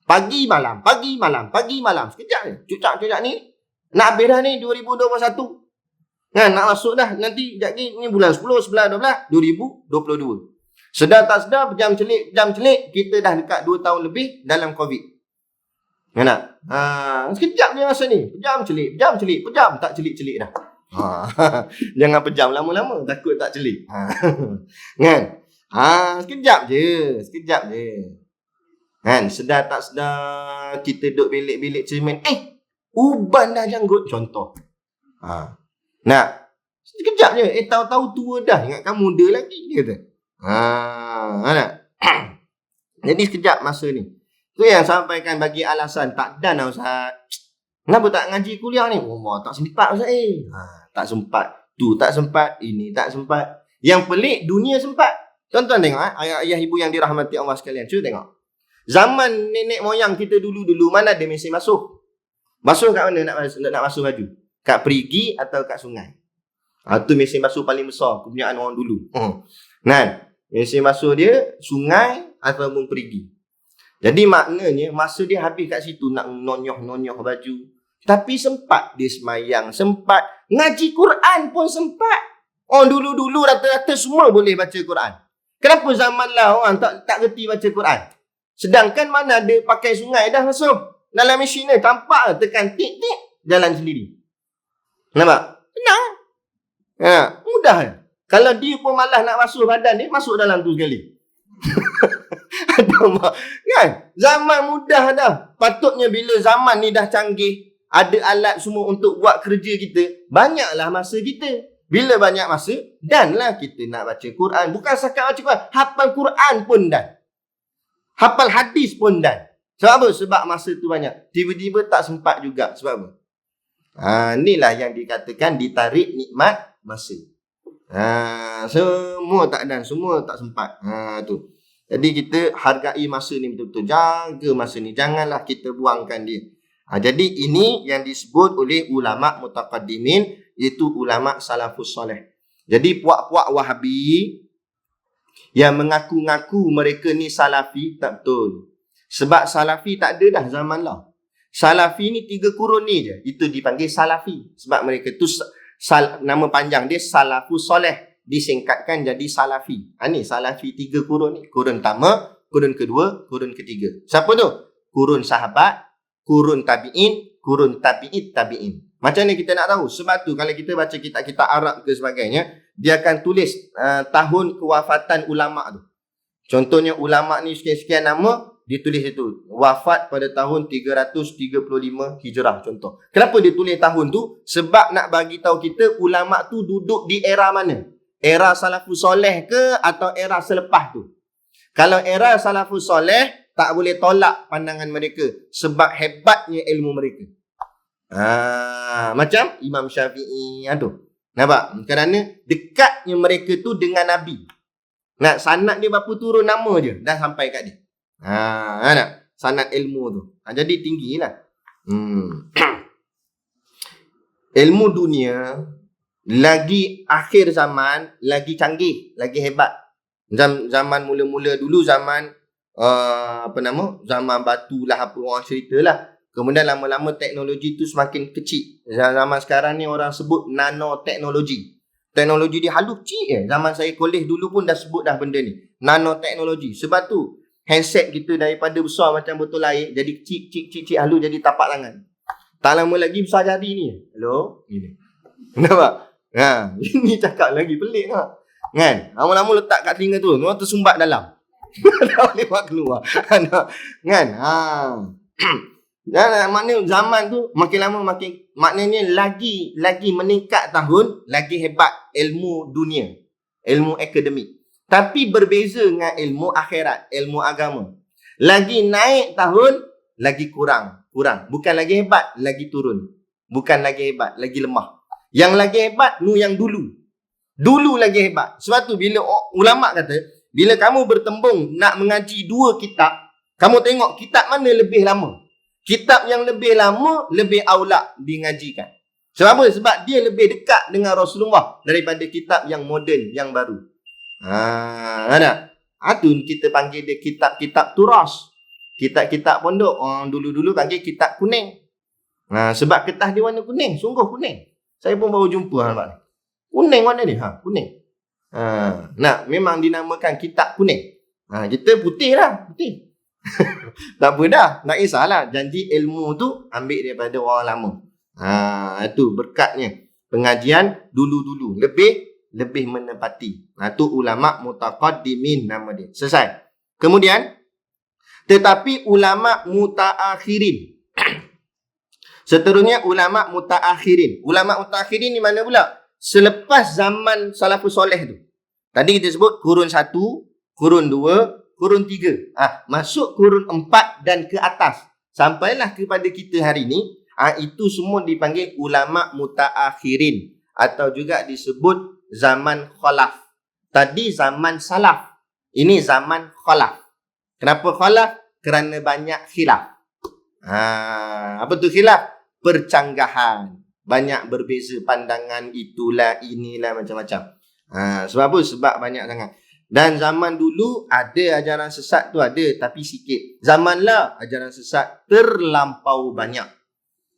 Pagi malam. Sekejap je. Cucak ni. Nak habis dah ni 2021. Nak masuk dah. Nanti sekejap ni bulan 10, 11, 12, 2022. Sedar tak sedar, jam celik, kita dah dekat 2 tahun lebih dalam COVID. Sekejap je masa ni. Pejam celik. Tak celik-celik dah. Jangan pejam lama-lama, takut tak celik. Sekejap je. Sedar tak sedar, kita duduk bilik-bilik cermin. Uban dah janggut. Contoh. Sekejap je. Tahu-tahu tua dah. Ingat kamu muda lagi. Dia kata. Jadi sekejap masa ni. Tu yang sampaikan bagi alasan tak dan lah Ustaz. Kenapa tak ngaji kuliah ni? Tak sempat Ustaz. Tak sempat. Tu tak sempat. Ini tak sempat. Yang pelik dunia sempat. Tuan-tuan tengok ayah ibu yang dirahmati Allah sekalian. Cuba tengok. Zaman nenek moyang kita dulu mana ada mesin basuh? Basuh kat mana nak basuh baju? Kat perigi atau kat sungai? Tu mesin basuh paling besar kepunyaan orang dulu. Mesin basuh dia sungai ataupun perigi. Jadi maknanya masa dia habis kat situ nak nonyoh baju. Tapi sempat dia semayang, sempat ngaji Quran pun sempat. Dulu rata-rata semua boleh baca Quran. Kenapa zaman lah orang tak reti baca Quran? Sedangkan mana ada pakai sungai dah masuk. Dalam mesin ni tampak tekan tik-tik jalan sendiri. Nampak? Tenang. Mudah. Kalau dia pun malas nak basuh badan dia, masuk dalam tu sekali. Kan? Zaman mudah dah. Patutnya bila zaman ni dah canggih, ada alat semua untuk buat kerja kita, banyaklah masa kita. Bila banyak masa, danlah kita nak baca Quran. Bukan sahaja baca Quran, hafal Quran pun dan. Hafal hadis pun dan. Sebab apa? Sebab masa tu banyak. Tiba-tiba tak sempat juga. Sebab apa? Inilah yang dikatakan ditarik nikmat masa. Semua tak dan, semua tak sempat. Tu. Jadi kita hargai masa ni betul-betul. Jaga masa ni. Janganlah kita buangkan dia. Jadi ini yang disebut oleh ulama' mutaqaddimin, iaitu ulama' salafus soleh. Jadi puak-puak Wahabi yang mengaku-ngaku mereka ni salafi, tak betul. Sebab salafi tak ada dah zaman lah. Salafi ni 3 kurun ni je. Itu dipanggil salafi. Sebab mereka tu nama panjang dia salafus soleh. Disingkatkan jadi salafi. Ni salafi 3 kurun ni. Kurun pertama, kurun kedua, kurun ketiga. Siapa tu? Kurun sahabat, kurun tabi'in, kurun tabi'it tabi'in. Macam ni kita nak tahu. Sebab tu kalau kita baca kitab-kitab Arab ke sebagainya, dia akan tulis tahun kewafatan ulama' tu. Contohnya ulama' ni sekian-sekian nama, dia tulis itu. Wafat pada tahun 335 Hijrah contoh. Kenapa dia tulis tahun tu? Sebab nak bagi tahu kita ulama' tu duduk di era mana? Era salafus soleh ke atau era selepas tu? Kalau era salafus soleh, tak boleh tolak pandangan mereka. Sebab hebatnya ilmu mereka. Macam Imam Syafi'i tu. Nampak? Kerana dekatnya mereka tu dengan Nabi. Sanad dia berapa turun nama je, dah sampai kat dia. Nak? Sanad ilmu tu. Jadi tinggilah. Ilmu dunia lagi akhir zaman, lagi canggih, lagi hebat. Zaman mula-mula dulu zaman zaman batu lah, apa orang cerita lah. Kemudian lama-lama teknologi tu semakin kecil. Zaman sekarang ni orang sebut nanoteknologi. Teknologi dia halus kecil je. Zaman saya kolej dulu pun dah sebut dah benda ni. Nanoteknologi. Sebab tu handset kita daripada besar macam botol air, jadi kecil halus, jadi tapak tangan. Tak lama lagi besar jadi ni. Hello? Gini. Nampak? Ini cakap lagi pelik tak? Kan? Lama-lama letak kat telinga tu, orang tersumbat dalam. Tak boleh buat keluar. Kan? Dan maknanya zaman tu makin lama makin, maknanya lagi meningkat tahun, lagi hebat ilmu dunia, ilmu akademik. Tapi berbeza dengan ilmu akhirat, ilmu agama. Lagi naik tahun, lagi kurang. Bukan lagi hebat, lagi turun. Bukan lagi hebat, lagi lemah. Yang lagi hebat, yang dulu. Dulu lagi hebat. Sebab tu bila ulama kata, bila kamu bertembung nak mengaji 2 kitab, kamu tengok kitab mana lebih lama. Kitab yang lebih lama, lebih aula dingajikan. Sebab apa? Sebab dia lebih dekat dengan Rasulullah daripada kitab yang moden, yang baru. Itu kita panggil dia kitab-kitab turas. Kitab-kitab pondok. Dulu-dulu panggil kitab kuning. Sebab kertas dia warna kuning. Sungguh kuning. Saya pun baru jumpa nampak ni. Kuning warna dia. Kuning. Memang dinamakan kitab kuning. Kita putih lah. Putih. Tak apa dah. Tak kisahlah. Janji ilmu tu ambil daripada orang lama. Itu berkatnya. Pengajian dulu-dulu. Lebih menepati. Itu ulama mutaqaddimin nama dia. Selesai. Kemudian, tetapi ulama mutaakhirin. Seterusnya ulama mutaakhirin. Ulama mutaakhirin ni mana pula? Selepas zaman salafus soleh tu. Tadi kita sebut kurun 1, kurun 2, kurun 3. Masuk kurun 4 dan ke atas. Sampailah kepada kita hari ni. Itu semua dipanggil ulama mutaakhirin. Atau juga disebut zaman khalaf. Tadi zaman salaf. Ini zaman khalaf. Kenapa khalaf? Kerana banyak khilaf. Apa tu khilaf? Percanggahan. Banyak berbeza pandangan, itulah, inilah, macam-macam. Sebab apa? Sebab banyak sangat. Dan zaman dulu ada ajaran sesat tu ada, tapi sikit. Zamanlah ajaran sesat terlampau banyak.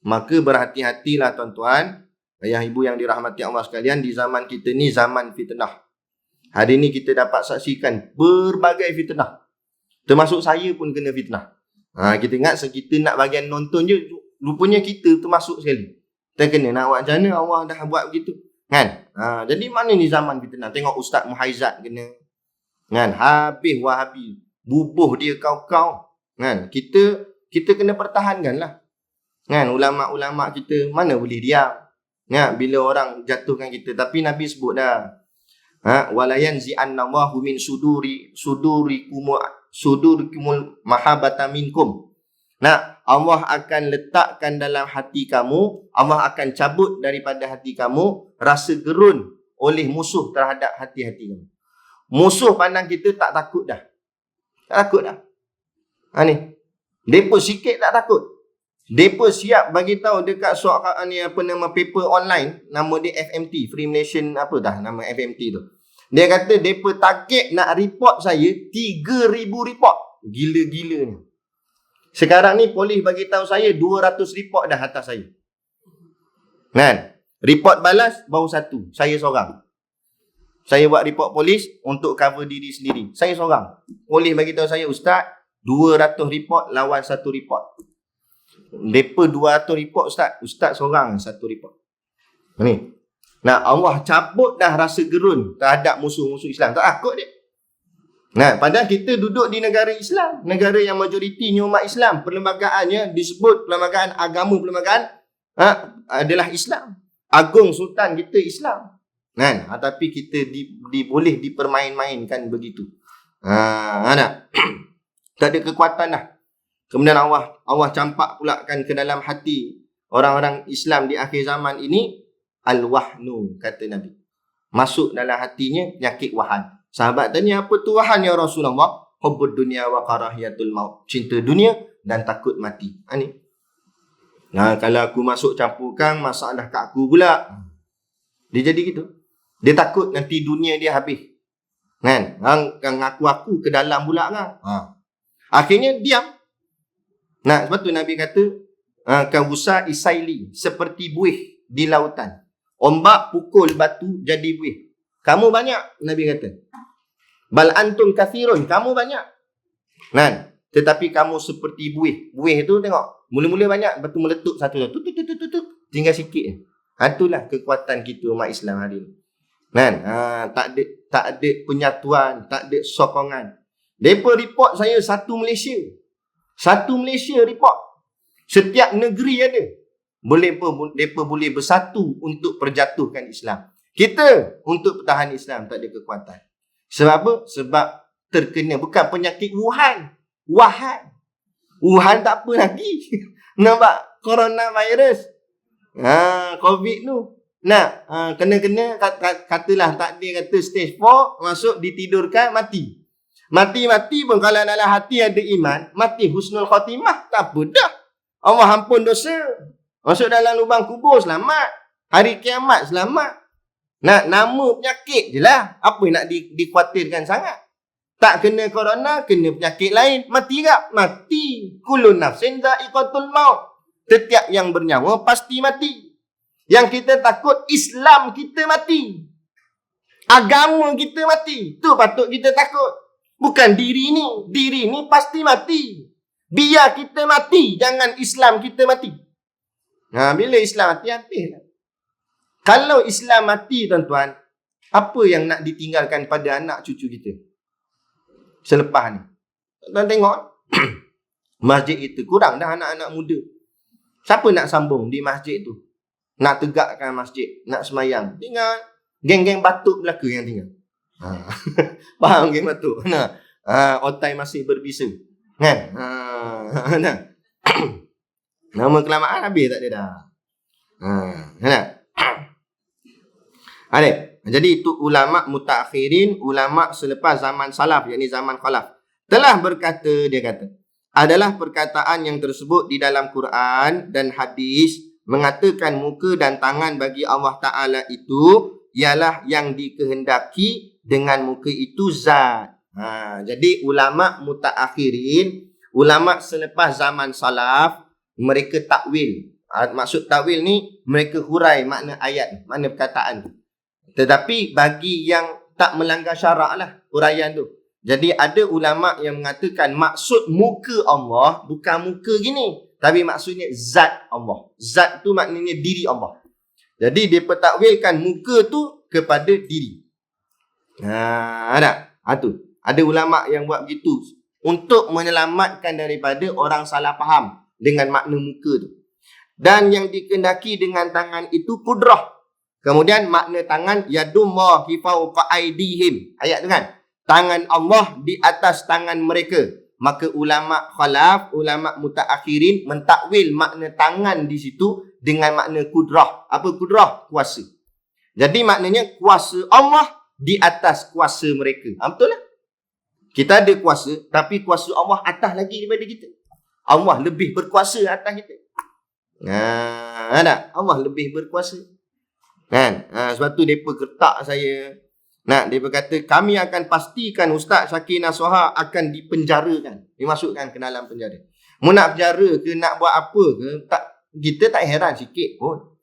Maka berhati-hatilah tuan-tuan, ayah ibu yang dirahmati Allah sekalian, di zaman kita ni zaman fitnah. Hari ni kita dapat saksikan berbagai fitnah. Termasuk saya pun kena fitnah. Kita ingat kita nak bagian nonton je, rupanya kita termasuk sekali. Kita kena nak buat macam mana, Allah dah buat begitu. Kan? Jadi mana ni zaman fitnah? Tengok Ustaz Muhaizat kena. Kan? Habis Wahabi. Bubuh dia kau-kau. Kan? Kita kena pertahankan lah. Kan? Ulama-ulama kita mana boleh diam. Kan? Bila orang jatuhkan kita. Tapi Nabi sebut dah. Walayan zi'annallahu min sudurikumul mahabata minkum. Allah akan letakkan dalam hati kamu, Allah akan cabut daripada hati kamu rasa gerun oleh musuh terhadap hati-hati kamu. Musuh pandang kita tak takut dah. Tak takut dah. Ni. Depa sikit tak takut. Depa siap bagi tahu dekat soal ni apa nama paper online, nama dia FMT, Free Malaysian apa dah nama FMT tu. Dia kata depa target nak report saya 3,000 report. Gila-gilanya. Sekarang ni polis bagi tahu saya 200 report dah atas saya. Kan? Report balas baru 1. Saya seorang. Saya buat report polis untuk cover diri sendiri. Saya seorang. Polis bagi tahu saya, Ustaz, 200 report lawan 1 report. Depa 200 report Ustaz. Ustaz seorang 1 report. Ni. Allah cabut dah rasa gerun terhadap musuh-musuh Islam. Tak takut dia. Padahal kita duduk di negara Islam. Negara yang majoritinya umat Islam. Perlembagaannya disebut perlembagaan agama, perlembagaan adalah Islam. Agung Sultan kita Islam. Tapi kita boleh dipermain-mainkan begitu. Tak ada kekuatan dah. Kemudian Allah campak pula kan ke dalam hati orang-orang Islam di akhir zaman ini. Al-wahnu, kata Nabi. Masuk dalam hatinya penyakit wahan. Sahabat tanya, apa tu wahan ya Rasulullah? Hubbud dunia wa karahiyatul maut. Cinta dunia dan takut mati. Ni. Kalau aku masuk campurkan masalah kat aku pula. Dia jadi gitu. Dia takut nanti dunia dia habis. Kan? Ngaku-aku ke dalam pula kan? Akhirnya diam. Sebab tu Nabi kata, Kawusa isaili, seperti buih di lautan. Ombak pukul batu jadi buih. Kamu banyak, Nabi kata. Bal antum kathirun, kamu banyak. Tetapi kamu seperti buih. Buih tu tengok. Mula-mula banyak, lepas tu meletup satu-satu. Tinggal sikit je. Itulah kekuatan kita umat Islam hari ni. Kan? Tak ada penyatuan, tak ada sokongan. Mereka report saya satu Malaysia. Satu Malaysia report. Setiap negeri ada. Mereka boleh bersatu untuk perjatuhkan Islam. Kita untuk pertahan Islam tak ada kekuatan. Sebab apa? Sebab terkena bukan penyakit Wuhan. Wuhan tak apa lagi. Nampak coronavirus. COVID tu. Kena katalah takdir kata stage 4 masuk ditidurkan mati. Mati pun kalau dalam hati ada iman, mati husnul khatimah, tak apa dah. Allah ampun dosa. Masuk dalam lubang kubur selamat. Hari kiamat selamat. Nama penyakit je lah. Apa nak dikhawatirkan sangat? Tak kena corona, kena penyakit lain. Mati tak? Mati. Kullu nafsin dha'iqatul maut. Setiap yang bernyawa pasti mati. Yang kita takut Islam kita mati. Agama kita mati. Tu patut kita takut. Bukan diri ni. Diri ni pasti mati. Biar kita mati. Jangan Islam kita mati. Bila Islam mati, habislah. Kalau Islam mati, tuan-tuan, apa yang nak ditinggalkan pada anak cucu kita selepas ni? Tuan tengok, masjid itu kurang dah anak-anak muda. Siapa nak sambung di masjid tu? Nak tegakkan masjid, nak semayang. Tinggal geng-geng batuk belaka yang tinggal. Faham geng batuk? Otai masih berbisa. Kan? Nama kelamaan habis tak ada dah. Jadi itu ulama mutaakhirin, ulama selepas zaman salaf, yakni zaman khalaf, telah berkata, dia kata, adalah perkataan yang tersebut di dalam Quran dan hadis mengatakan muka dan tangan bagi Allah Ta'ala itu ialah yang dikehendaki dengan muka itu zat. Jadi ulama mutaakhirin, ulama selepas zaman salaf, mereka takwil. Maksud takwil ni, mereka hurai makna ayat, makna perkataan. Tetapi bagi yang tak melanggar syarak lah huraian tu. Jadi ada ulama yang mengatakan maksud muka Allah bukan muka gini, tapi maksudnya zat Allah. Zat tu maknanya diri Allah. Jadi dia pentakwilkan muka tu kepada diri. Ada ulama yang buat begitu untuk menyelamatkan daripada orang salah faham dengan makna muka tu. Dan yang dikehendaki dengan tangan itu kudrah. Kemudian makna tangan yadullahi fawqa aydihim. Ayat tu kan? Tangan Allah di atas tangan mereka. Maka ulama khalaf, ulama mutaakhirin mentakwil makna tangan di situ dengan makna kudrah. Apa kudrah? Kuasa. Jadi maknanya kuasa Allah di atas kuasa mereka. Betul lah? Kita ada kuasa, tapi kuasa Allah atas lagi daripada kita. Allah lebih berkuasa atas kita. Allah lebih berkuasa. Kan? Sebab tu mereka gertak saya. Mereka kata, kami akan pastikan Ustaz Syakir Nasuha akan dipenjarakan. Dimasukkan ke dalam penjara. Mau nak penjara ke, nak buat apa ke, kita tak heran sikit pun.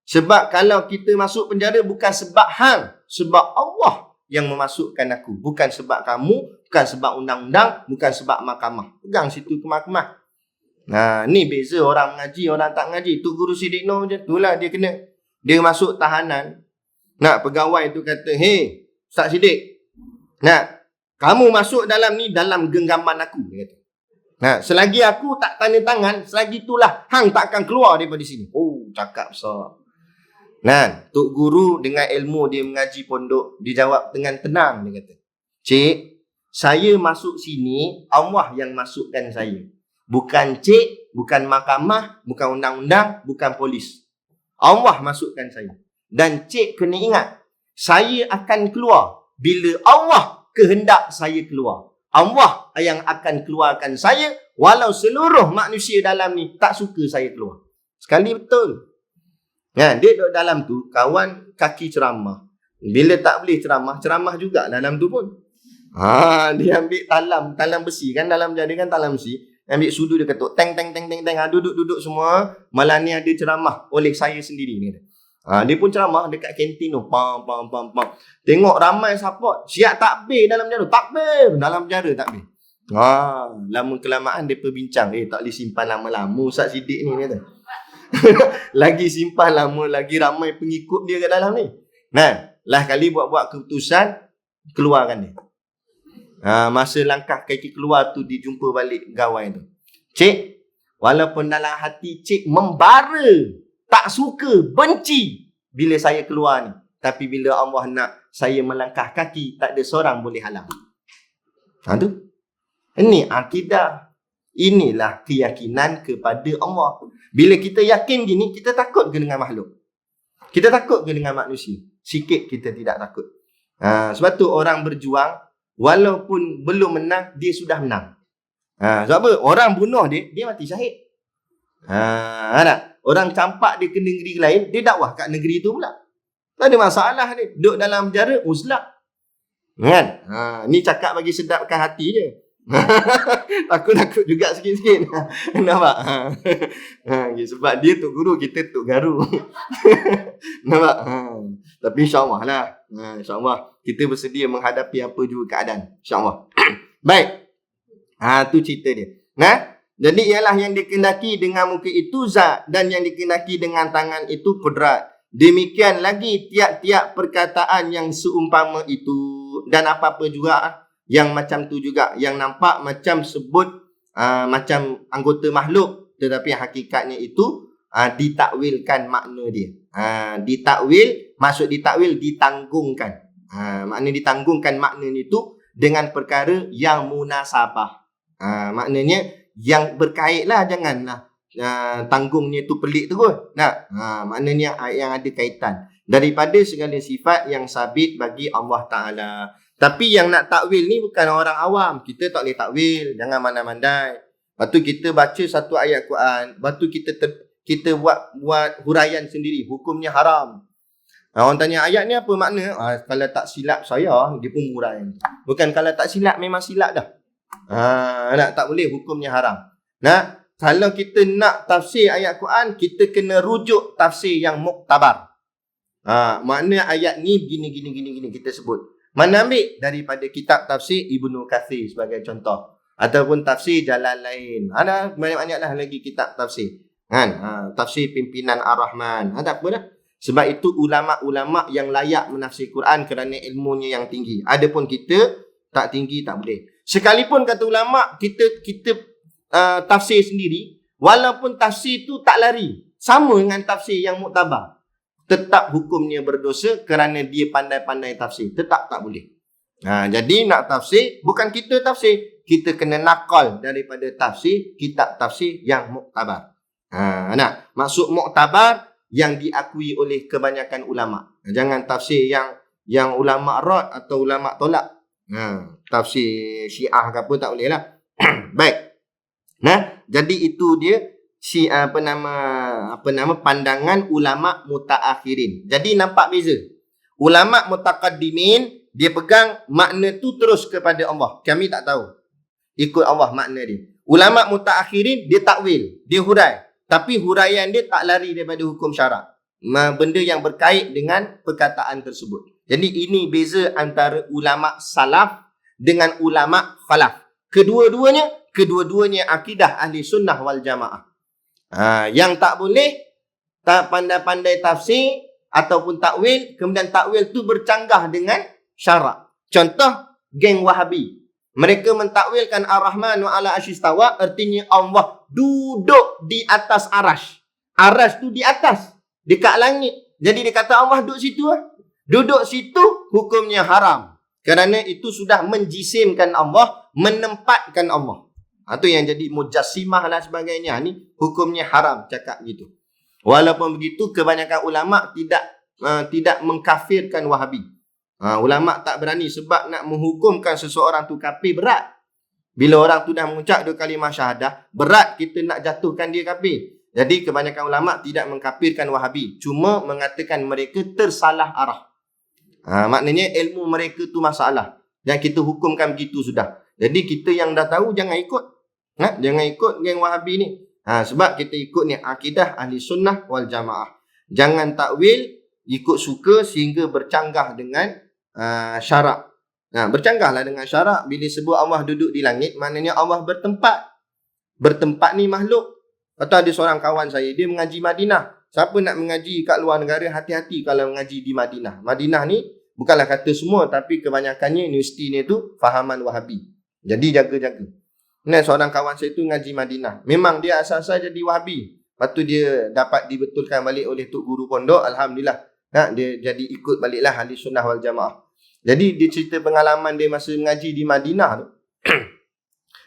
Sebab kalau kita masuk penjara bukan sebab hang, sebab Allah yang memasukkan aku. Bukan sebab kamu, bukan sebab undang-undang, bukan sebab mahkamah. Pegang situ ke mahkamah. Ni beza orang mengaji, orang tak mengaji. Tu Guru Siddiq Nur macam tu lah dia kena. Dia masuk tahanan. Pegawai tu kata, hey, Ustaz Siddiq, kamu masuk dalam ni dalam genggaman aku. Dia kata. Selagi aku tak tanda tangan, selagi itulah hang tak akan keluar daripada sini. Oh, cakap besar. Tok Guru dengan ilmu dia mengaji pondok, dia jawab dengan tenang. Dia kata, cik, saya masuk sini, Allah yang masukkan saya. Bukan cik, bukan mahkamah, bukan undang-undang, bukan polis. Allah masukkan saya. Dan cik kena ingat, saya akan keluar bila Allah kehendak saya keluar. Allah yang akan keluarkan saya walau seluruh manusia dalam ni tak suka saya keluar. Sekali betul. Dia duduk dalam tu, kawan kaki ceramah. Bila tak boleh ceramah juga dalam tu pun. Dia ambil talam besi kan, dalam jadi kan talam besi. Ambil sudu dia ketuk, teng. Duduk semua. Malam ni ada ceramah oleh saya sendiri ni. Dia pun ceramah dekat kantin tu. Pam. Tengok ramai support. Siap takbir dalam penjara. Takbir dalam penjara takbir. Lama kelamaan dia berbincang. Tak boleh simpan lama-lama Ustaz Siddiq ni kata. Lagi simpan lama, lagi ramai pengikut dia kat dalam ni. Nah, lah kali buat-buat keputusan, keluarkan dia. Masa langkah kaki keluar tu, dijumpa balik gawai tu. Cik, walaupun dalam hati cik membara, tak suka, benci bila saya keluar ni. Tapi bila Allah nak saya melangkah kaki, tak ada seorang boleh halang. Tu. Ini akidah. Inilah keyakinan kepada Allah. Bila kita yakin gini, kita takut ke dengan makhluk? Kita takut ke dengan manusia? Sikit kita tidak takut. Sebab tu orang berjuang, walaupun belum menang, dia sudah menang. Sebab apa? Orang bunuh dia mati syahid. Orang campak dia ke negeri lain, dia dakwah kat negeri tu pula. Tak ada masalah dia. Duduk dalam penjara, uzlah. Kan? Ni cakap bagi sedapkan hati je. Takut juga sikit-sikit. Nampak? Sebab dia Tok Guru, kita Tok Garu. Nampak? Tapi insyaAllah lah. InsyaAllah kita bersedia menghadapi apa juga keadaan. InsyaAllah. Baik. Tu cerita dia. Jadi ialah yang dikehendaki dengan muka itu zat, dan yang dikehendaki dengan tangan itu kudrat. Demikian lagi tiap-tiap perkataan yang seumpama itu, dan apa-apa juga yang macam tu juga, yang nampak macam sebut macam anggota makhluk, tetapi hakikatnya itu ditakwilkan makna dia. Ditakwil, maksud ditakwil ditanggungkan. Makna ditanggungkan maknanya itu dengan perkara yang munasabah. Maknanya yang berkait lah, janganlah tanggungnya tu pelik terus. Maknanya yang ada kaitan daripada segala sifat yang sabit bagi Allah Ta'ala. Tapi yang nak takwil ni bukan orang awam. Kita tak boleh takwil. Jangan mandai-mandai. Lepas tu kita baca satu ayat Quran. Lepas tu kita buat huraian sendiri. Hukumnya haram. Orang tanya ayat ni apa makna? Kalau tak silap saya, dia pun huraian. Bukan kalau tak silap, memang silap dah. Tak boleh, hukumnya haram. Kalau kita nak tafsir ayat Quran, kita kena rujuk tafsir yang muktabar. Makna ayat ni gini kita sebut. Mana ambil? Daripada kitab tafsir Ibnu Katsir sebagai contoh. Ataupun tafsir jalan lain. Ada banyak-banyak lah lagi kitab tafsir. Tafsir pimpinan Ar-Rahman. Ada apa dah? Sebab itu ulama-ulama yang layak menafsir Quran kerana ilmunya yang tinggi. Adapun kita tak tinggi, tak boleh. Sekalipun kata ulama, kita tafsir sendiri, walaupun tafsir tu tak lari, sama dengan tafsir yang muktabar, tetap hukumnya berdosa kerana dia pandai-pandai tafsir. Tetap tak boleh. Jadi nak tafsir, bukan kita tafsir, kita kena nakal daripada tafsir, kitab tafsir yang muktabar. Maksud muktabar yang diakui oleh kebanyakan ulama. Jangan tafsir yang ulama rad atau ulama tolak. Tafsir Syiah ke apa, tak boleh lah. Baik. Jadi itu dia pandangan ulama mutaakhirin. Jadi nampak beza. Ulama mutaqaddimin, dia pegang makna tu terus kepada Allah. Kami tak tahu. Ikut Allah makna dia. Ulama mutaakhirin, dia takwil, dia hurai. Tapi huraian dia tak lari daripada hukum syarak. Benda yang berkait dengan perkataan tersebut. Jadi ini beza antara ulama salaf dengan ulama khalaf. Kedua-duanya akidah ahli sunnah wal jamaah. Yang tak boleh, tak pandai-pandai tafsir ataupun takwil, kemudian takwil tu bercanggah dengan syarak. Contoh, geng Wahabi. Mereka mentakwilkan Ar-Rahmanu ala asyistawa, artinya Allah duduk di atas arash. Arash tu di atas, dekat langit. Jadi dia kata Allah duduk situ. Duduk situ hukumnya haram. Kerana itu sudah menjisimkan Allah, menempatkan Allah. Itu yang jadi mujassimah lah sebagainya. Ni hukumnya haram cakap gitu. Walaupun begitu, kebanyakan ulama tidak mengkafirkan Wahabi. Ulama tak berani sebab nak menghukumkan seseorang tu kafir berat. Bila orang tu dah mengucap 2 kalimah syahadah, berat kita nak jatuhkan dia kafir. Jadi kebanyakan ulama tidak mengkafirkan Wahabi, cuma mengatakan mereka tersalah arah. Maknanya ilmu mereka tu masalah. Yang kita hukumkan begitu sudah. Jadi kita yang dah tahu jangan ikut. Jangan ikut geng Wahabi ni. Sebab kita ikut ni akidah ahli sunnah wal jamaah. Jangan takwil ikut suka sehingga bercanggah dengan syarak. Bercanggahlah dengan syarak. Bila sebut Allah duduk di langit, maknanya Allah bertempat. Bertempat ni makhluk. Atau ada seorang kawan saya, dia mengaji Madinah. Siapa nak mengaji kat luar negara, hati-hati kalau mengaji di Madinah. Madinah ni bukanlah kata semua, tapi kebanyakannya universiti ni tu fahaman Wahabi. Jadi jaga-jaga. Seorang kawan saya tu ngaji Madinah. Memang dia asal-asal jadi Wahabi. Lepas tu dia dapat dibetulkan balik oleh Tok Guru Pondok. Alhamdulillah. Dia jadi ikut baliklah Ahli Sunnah wal Jamaah. Jadi dia cerita pengalaman dia masa mengaji di Madinah tu.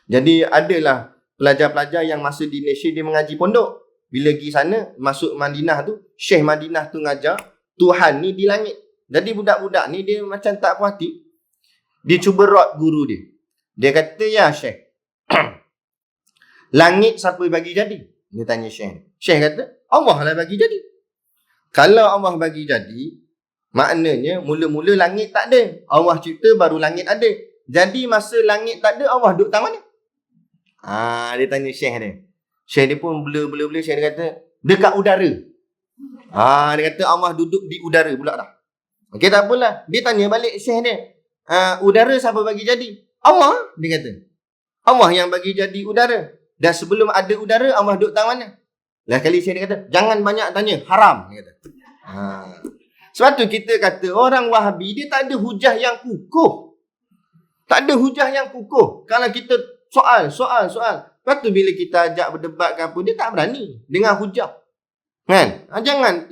Jadi adalah pelajar-pelajar yang masa di Malaysia dia mengaji pondok. Bila pergi sana, masuk Madinah tu, Syekh Madinah tu ngajar, Tuhan ni di langit. Jadi budak-budak ni dia macam tak puas hati. Dia cuba rot guru dia. Dia kata, ya Syekh, langit siapa bagi jadi? Dia tanya Syekh. Syekh kata, Allah lah bagi jadi. Kalau Allah bagi jadi, maknanya mula-mula langit tak ada. Allah cipta baru langit ada. Jadi masa langit tak ada, Allah duduk tang mana? Dia tanya Syekh dia. Syekh dia pun bela-bela, Syekh dia kata, dekat udara. Dia kata Allah duduk di udara pula dah. Okey, tak apalah. Dia tanya balik Syekh dia. Udara siapa bagi jadi? Allah, dia kata. Allah yang bagi jadi udara. Dan sebelum ada udara, Allah duduk tang mana? Lah kali Syekh dia kata, jangan banyak tanya, haram. Dia kata. Sebab tu kita kata, orang Wahabi, dia tak ada hujah yang kukuh. Tak ada hujah yang kukuh. Kalau kita soal. Lepas tu bila kita ajak berdebat ke apa, dia tak berani dengan hujah. Kan? Jangan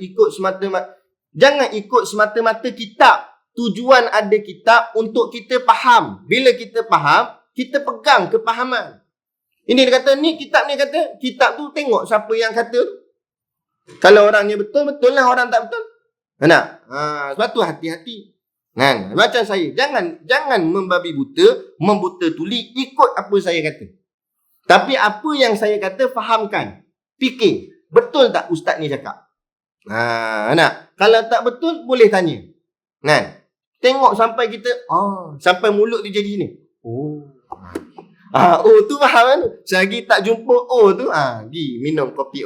ikut semata-mata kitab. Tujuan ada kitab untuk kita faham. Bila kita faham, kita pegang kepahaman. Ini dia kata, ni kitab tu tengok siapa yang kata. Kalau orangnya betul lah, orang tak betul. Sebab tu hati-hati. Macam saya, jangan membabi buta, membuta tuli, ikut apa saya kata. Tapi apa yang saya kata, fahamkan. Fikir, betul tak ustaz ni cakap? Kalau tak betul, boleh tanya. Tengok sampai kita, sampai mulut dia jadi sini. Tu faham kan? Selagi tak jumpa tu, pergi minum kopi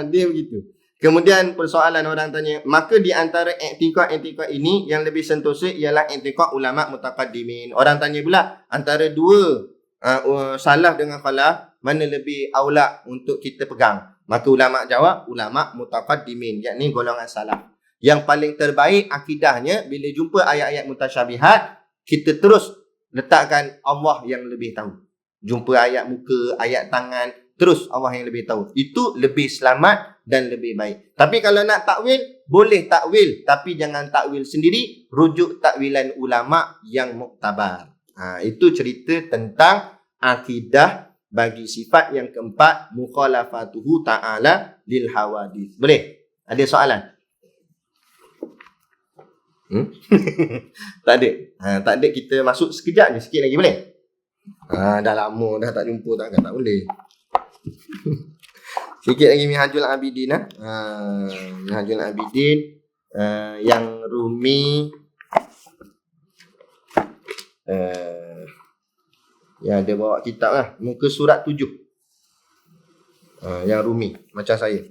dia begitu. Kemudian persoalan orang tanya, maka di antara i'tiqad ini yang lebih sentosa ialah i'tiqad ulama mutaqaddimin. Orang tanya pula, antara dua salaf dengan khalaf, mana lebih aula untuk kita pegang? Maka ulama jawab, ulama mutaqaddimin, yakni golongan salaf. Yang paling terbaik akidahnya, bila jumpa ayat-ayat mutasyabihat, kita terus letakkan Allah yang lebih tahu. Jumpa ayat muka, ayat tangan, terus Allah yang lebih tahu. Itu lebih selamat dan lebih baik. Tapi kalau nak takwil, boleh takwil. Tapi jangan takwil sendiri. Rujuk takwilan ulama yang muktabar. Itu cerita tentang akidah bagi sifat yang keempat, mukhalafatuhu ta'ala lil hawadith. Boleh? Ada soalan? Tak ada? Tak ada, kita masuk sekejap je, sikit lagi boleh? Dah lama dah tak jumpa, tak boleh. Sikit lagi Minhajul Abidin. Minhajul Abidin yang Rumi, yang dia bawa kitab lah, muka surat 7. Yang Rumi, macam saya.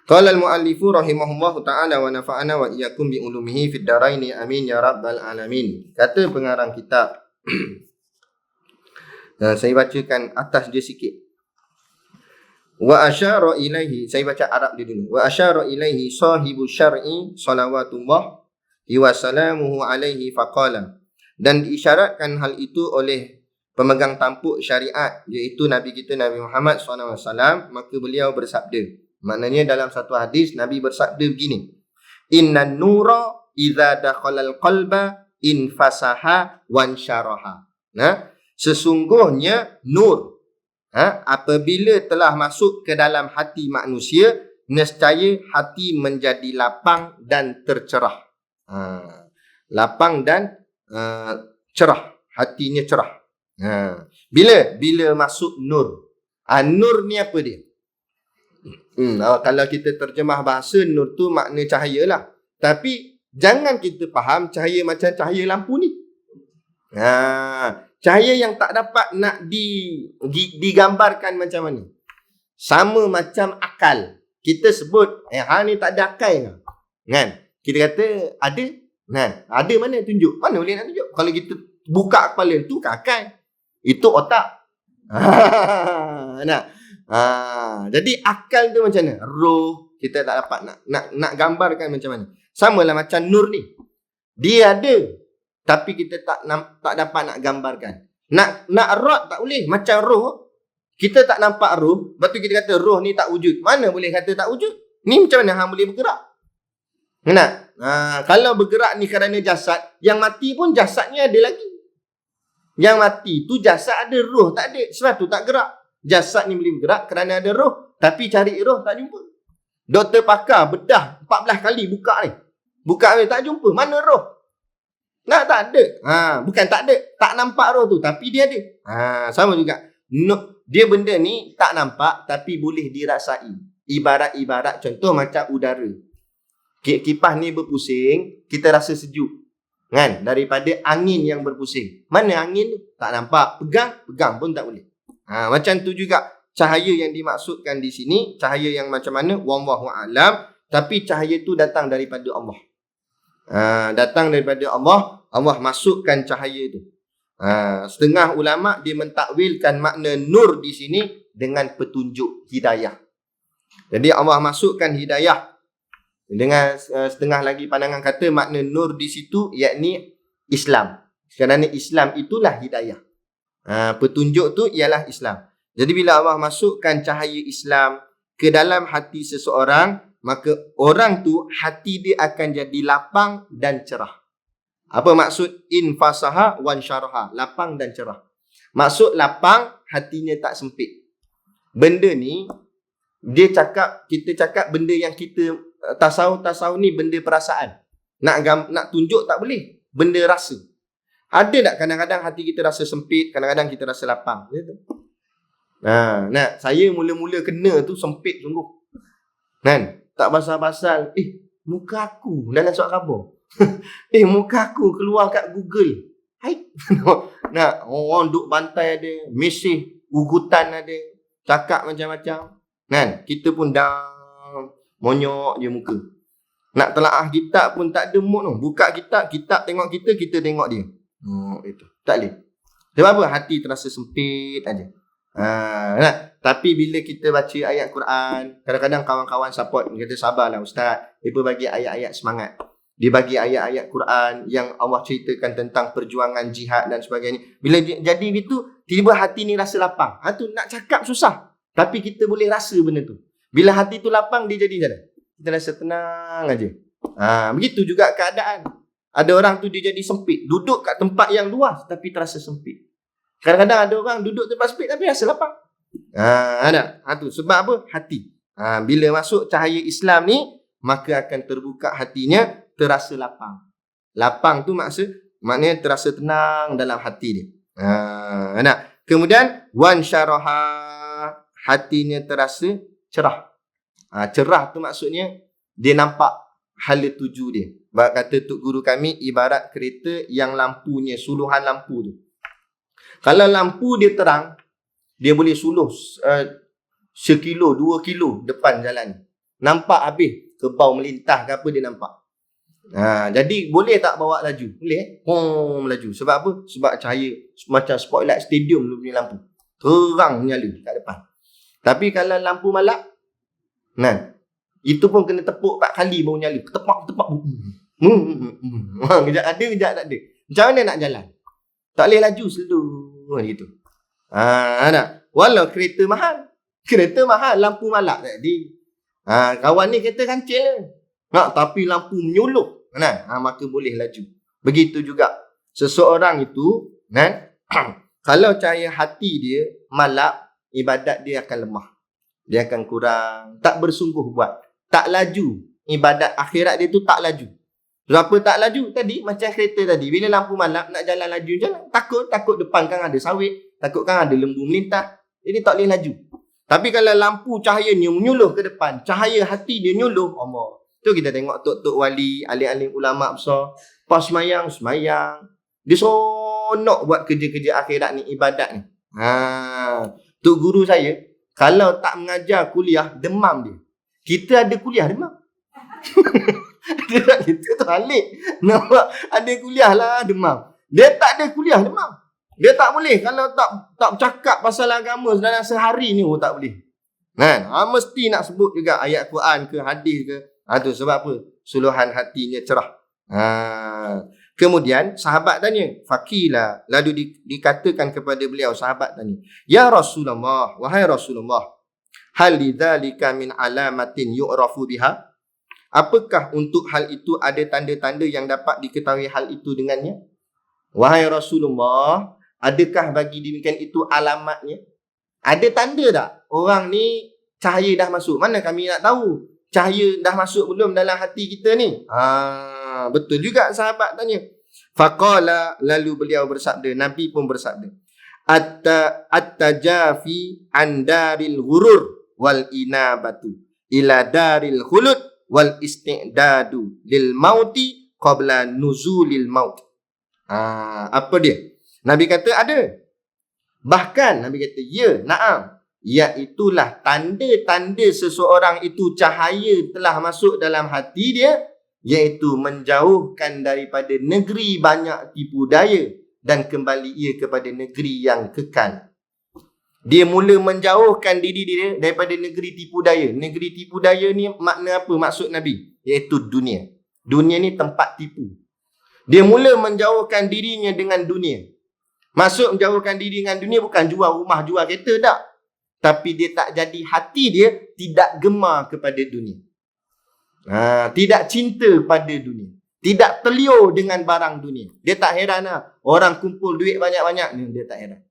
Qala al-muallifu rahimahullahu ta'ala wa nafa'ana wa iyyakum bi ulumihi fid daraini amin ya rabbal alamin. Kata pengarang kitab, saya bacakan atas dia sikit. Wa asyara ilaihi, saya baca Arab dia dulu. Wa asyara ilaihi sahibu syar'i salawatullah wa salamuhu alaihi faqala. Dan diisyaratkan hal itu oleh pemegang tampuk syariat, iaitu Nabi kita Nabi Muhammad SAW. Maka beliau bersabda, maknanya dalam satu hadis Nabi bersabda begini, innan nura idza dakhalal qalba infasaha wansyaraha. Sesungguhnya nur, apabila telah masuk ke dalam hati manusia, nescaya hati menjadi lapang dan tercerah. Lapang dan cerah, hatinya cerah. Bila masuk nur. Nur ni apa dia? Kalau kita terjemah bahasa, nur tu makna cahaya lah. Tapi jangan kita faham cahaya macam cahaya lampu ni. Cahaya yang tak dapat nak digambarkan macam mana. Sama macam akal. Kita sebut, ni tak ada akal kan? Kita kata ada. Ada mana tunjuk? Mana boleh nak tunjuk? Kalau kita buka kepala tu kakak. Itu otak. Jadi akal tu macam mana? Roh kita tak dapat nak gambarkan macam mana. Samalah macam nur ni. Dia ada tapi kita tak dapat nak gambarkan. Nak rod tak boleh. Macam roh, kita tak nampak roh, lepas tu kita kata roh ni tak wujud. Mana boleh kata tak wujud? Ni macam mana hang boleh bergerak? Kalau bergerak ni kerana jasad, yang mati pun jasadnya ada lagi. Yang mati tu jasad ada, roh tak ada. Sebab tu tak gerak. Jasad ni boleh bergerak kerana ada roh, tapi cari roh tak jumpa. Doktor pakar bedah 14 kali buka ni. Buka ni tak jumpa. Mana roh? Tak ada. Bukan tak ada, tak nampak roh tu, tapi dia ada. Sama juga. Dia benda ni tak nampak tapi boleh dirasai. Ibarat contoh macam udara. Kipas ni berpusing, kita rasa sejuk. Kan? Daripada angin yang berpusing. Mana angin tu? Tak nampak. Pegang pun tak boleh. Macam tu juga cahaya yang dimaksudkan di sini, cahaya yang macam mana? Wallahu a'lam. Tapi cahaya tu datang daripada Allah. Datang daripada Allah. Allah masukkan cahaya tu. Setengah ulama dia mentakwilkan makna nur di sini dengan petunjuk hidayah. Jadi Allah masukkan hidayah. Dengan setengah lagi pandangan kata makna nur di situ yakni Islam. Kerana Islam itulah hidayah. Petunjuk tu ialah Islam. Jadi bila Allah masukkan cahaya Islam ke dalam hati seseorang, maka orang tu hati dia akan jadi lapang dan cerah. Apa maksud infasaha wan syaraha? Lapang dan cerah. Maksud lapang, hatinya tak sempit. Benda ni kita cakap benda yang kita tasawuf ni benda perasaan. Nak tunjuk tak boleh. Benda rasa. Ada tak kadang-kadang hati kita rasa sempit, kadang-kadang kita rasa lapang. Saya mula-mula kena tu sempit sungguh. Kan? Tak pasal-pasal, muka aku dalam surat khabar. Muka aku keluar kat Google. Hai. Orang duk bantai ada, mesej, ugutan ada, cakap macam-macam. Kan? Kita pun dah monyok je muka. Nak telaah kitab pun tak ada mood tu. Buka kitab tengok kita tengok dia. Itu. Tak boleh. Sebab apa? Hati terasa sempit aja. Tapi bila kita baca ayat Quran, kadang-kadang kawan-kawan support, kata sabarlah ustaz, dia bagi ayat-ayat semangat. Dia bagi ayat-ayat Quran yang Allah ceritakan tentang perjuangan jihad dan sebagainya. Bila jadi gitu, tiba hati ni rasa lapang. Tu nak cakap susah, tapi kita boleh rasa benda tu. Bila hati tu lapang, dia jadi macam mana? Kita rasa tenang aja. Begitu juga keadaan. Ada orang tu dia jadi sempit, duduk kat tempat yang luas tapi terasa sempit. Kadang-kadang ada orang duduk tempat sempit tapi rasa lapang. Tu sebab apa? Hati. Bila masuk cahaya Islam ni, maka akan terbuka hatinya, terasa lapang. Lapang tu maknanya terasa tenang dalam hati dia. Kemudian wan syaraha, hatinya terasa cerah. Cerah tu maksudnya dia nampak hala tuju dia. Kata tok guru kami, ibarat kereta yang lampunya, suluhan lampu tu. Kalau lampu dia terang, dia boleh suluh 1 kilo, 2 kilo depan jalan. Nampak habis, kebau melintah ke apa dia nampak. Jadi boleh tak bawa laju? Boleh. Melaju. Sebab apa? Sebab cahaya macam spotlight stadium tu punya lampu. Terang nyala kat depan. Tapi kalau lampu malap, itu pun kena tepuk 4 kali baru nyala. Tepak. Kejap ada, kejap tak ada. Macam mana nak jalan? Tak boleh laju slow gitu. Walau kereta mahal, lampu malap tadi. Kawan ni kereta kancil. Tapi lampu menyuluh. Maka boleh laju. Begitu juga seseorang itu, kalau cahaya hati dia malap, ibadat dia akan lemah. Dia akan kurang, tak bersungguh buat, tak laju. Ibadat akhirat dia tu tak laju. Kenapa tak laju? Tadi macam kereta tadi, bila lampu malap nak jalan laju, jalan. Takut depan kan ada sawit, takut kan ada lembu melintah. Jadi tak boleh laju. Tapi kalau lampu cahayanya menyuluh ke depan, cahaya hati dia nyuluh, Allah. Tu kita tengok tok-tok wali, alim-alim ulama besar, pas semayang. Dia sonok buat kerja-kerja akhirat ni, ibadat ni. Tok guru saya, kalau tak mengajar kuliah, demam dia. Kita ada kuliah demam. Dia tak gitu tu alik. Nampak ada kuliah lah demam. Dia tak ada kuliah demam. Dia tak boleh kalau tak bercakap pasal agama dalam sehari ni tak boleh. Kan? Mesti nak sebut juga ayat Quran ke hadis ke. Tu sebab apa? Suluhan hatinya cerah. Kemudian sahabat tanya, Fakila, lalu dikatakan kepada beliau, sahabat tanya, Ya Rasulullah, wahai Rasulullah, hal lidzalika min alamatin yu'rafu biha? Apakah untuk hal itu ada tanda-tanda yang dapat diketahui hal itu dengannya? Wahai Rasulullah, adakah bagi demikian itu alamatnya? Ada tanda tak? Orang ni cahaya dah masuk. Mana kami nak tahu? Cahaya dah masuk belum dalam hati kita ni? Betul juga sahabat tanya. Faqala, lalu beliau bersabda, Nabi pun bersabda, At-tajafi an daril ghurur wal inabatu ila daril khulud wal isti'dadu lil mauti qabla nuzulil maut. Apa dia? Nabi kata ada. Bahkan Nabi kata, ya, na'am. Iaitulah tanda-tanda seseorang itu cahaya telah masuk dalam hati dia, iaitu menjauhkan daripada negeri banyak tipu daya dan kembali ia kepada negeri yang kekal. Dia mula menjauhkan diri dia daripada negeri tipu daya. Negeri tipu daya ni makna apa maksud Nabi? Iaitu dunia. Dunia ni tempat tipu. Dia mula menjauhkan dirinya dengan dunia. Maksud menjauhkan diri dengan dunia bukan jual rumah, jual kereta, tak. Tapi dia tak jadi hati dia tidak gemar kepada dunia. Tidak cinta pada dunia. Tidak terliur dengan barang dunia. Dia tak heran lah. Orang kumpul duit banyak-banyak ni, dia tak heran.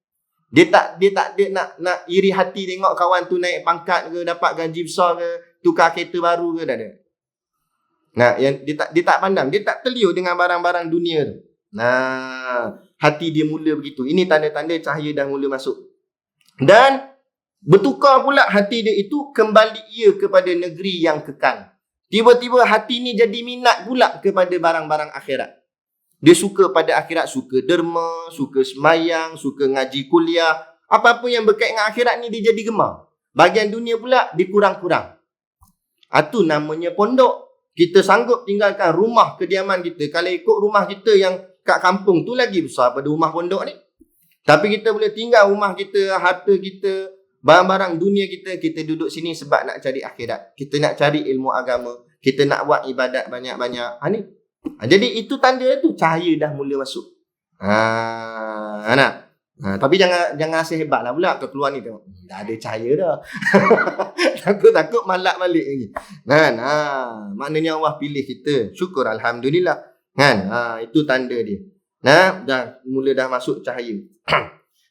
Dia tak nak iri hati tengok kawan tu naik pangkat ke, dapat gaji besar ke, tukar kereta baru ke, tak ada. Dia tak pandang, dia tak terliur dengan barang-barang dunia tu. Hati dia mula begitu. Ini tanda-tanda cahaya dah mula masuk. Dan bertukar pula hati dia itu, kembali ia kepada negeri yang kekal. Tiba-tiba hati ni jadi minat pula kepada barang-barang akhirat. Dia suka pada akhirat, suka derma, suka semayang, suka ngaji kuliah. Apa-apa yang berkait dengan akhirat ni dia jadi gemar. Bahagian dunia pula dia kurang-kurang. Itu namanya pondok. Kita sanggup tinggalkan rumah kediaman kita. Kalau ikut rumah kita yang kat kampung tu lagi besar pada rumah pondok ni. Tapi kita boleh tinggal rumah kita, harta kita, barang-barang dunia kita, kita duduk sini sebab nak cari akhirat. Kita nak cari ilmu agama. Kita nak buat ibadat banyak-banyak. Ni. Jadi itu tanda tu, cahaya dah mula masuk. Tapi jangan rasa hebat lah pula. Kau keluar ni tengok, dah ada cahaya dah. Takut malak balik lagi. Maknanya Allah pilih kita. Syukur Alhamdulillah. Itu tanda dia. Dah masuk cahaya.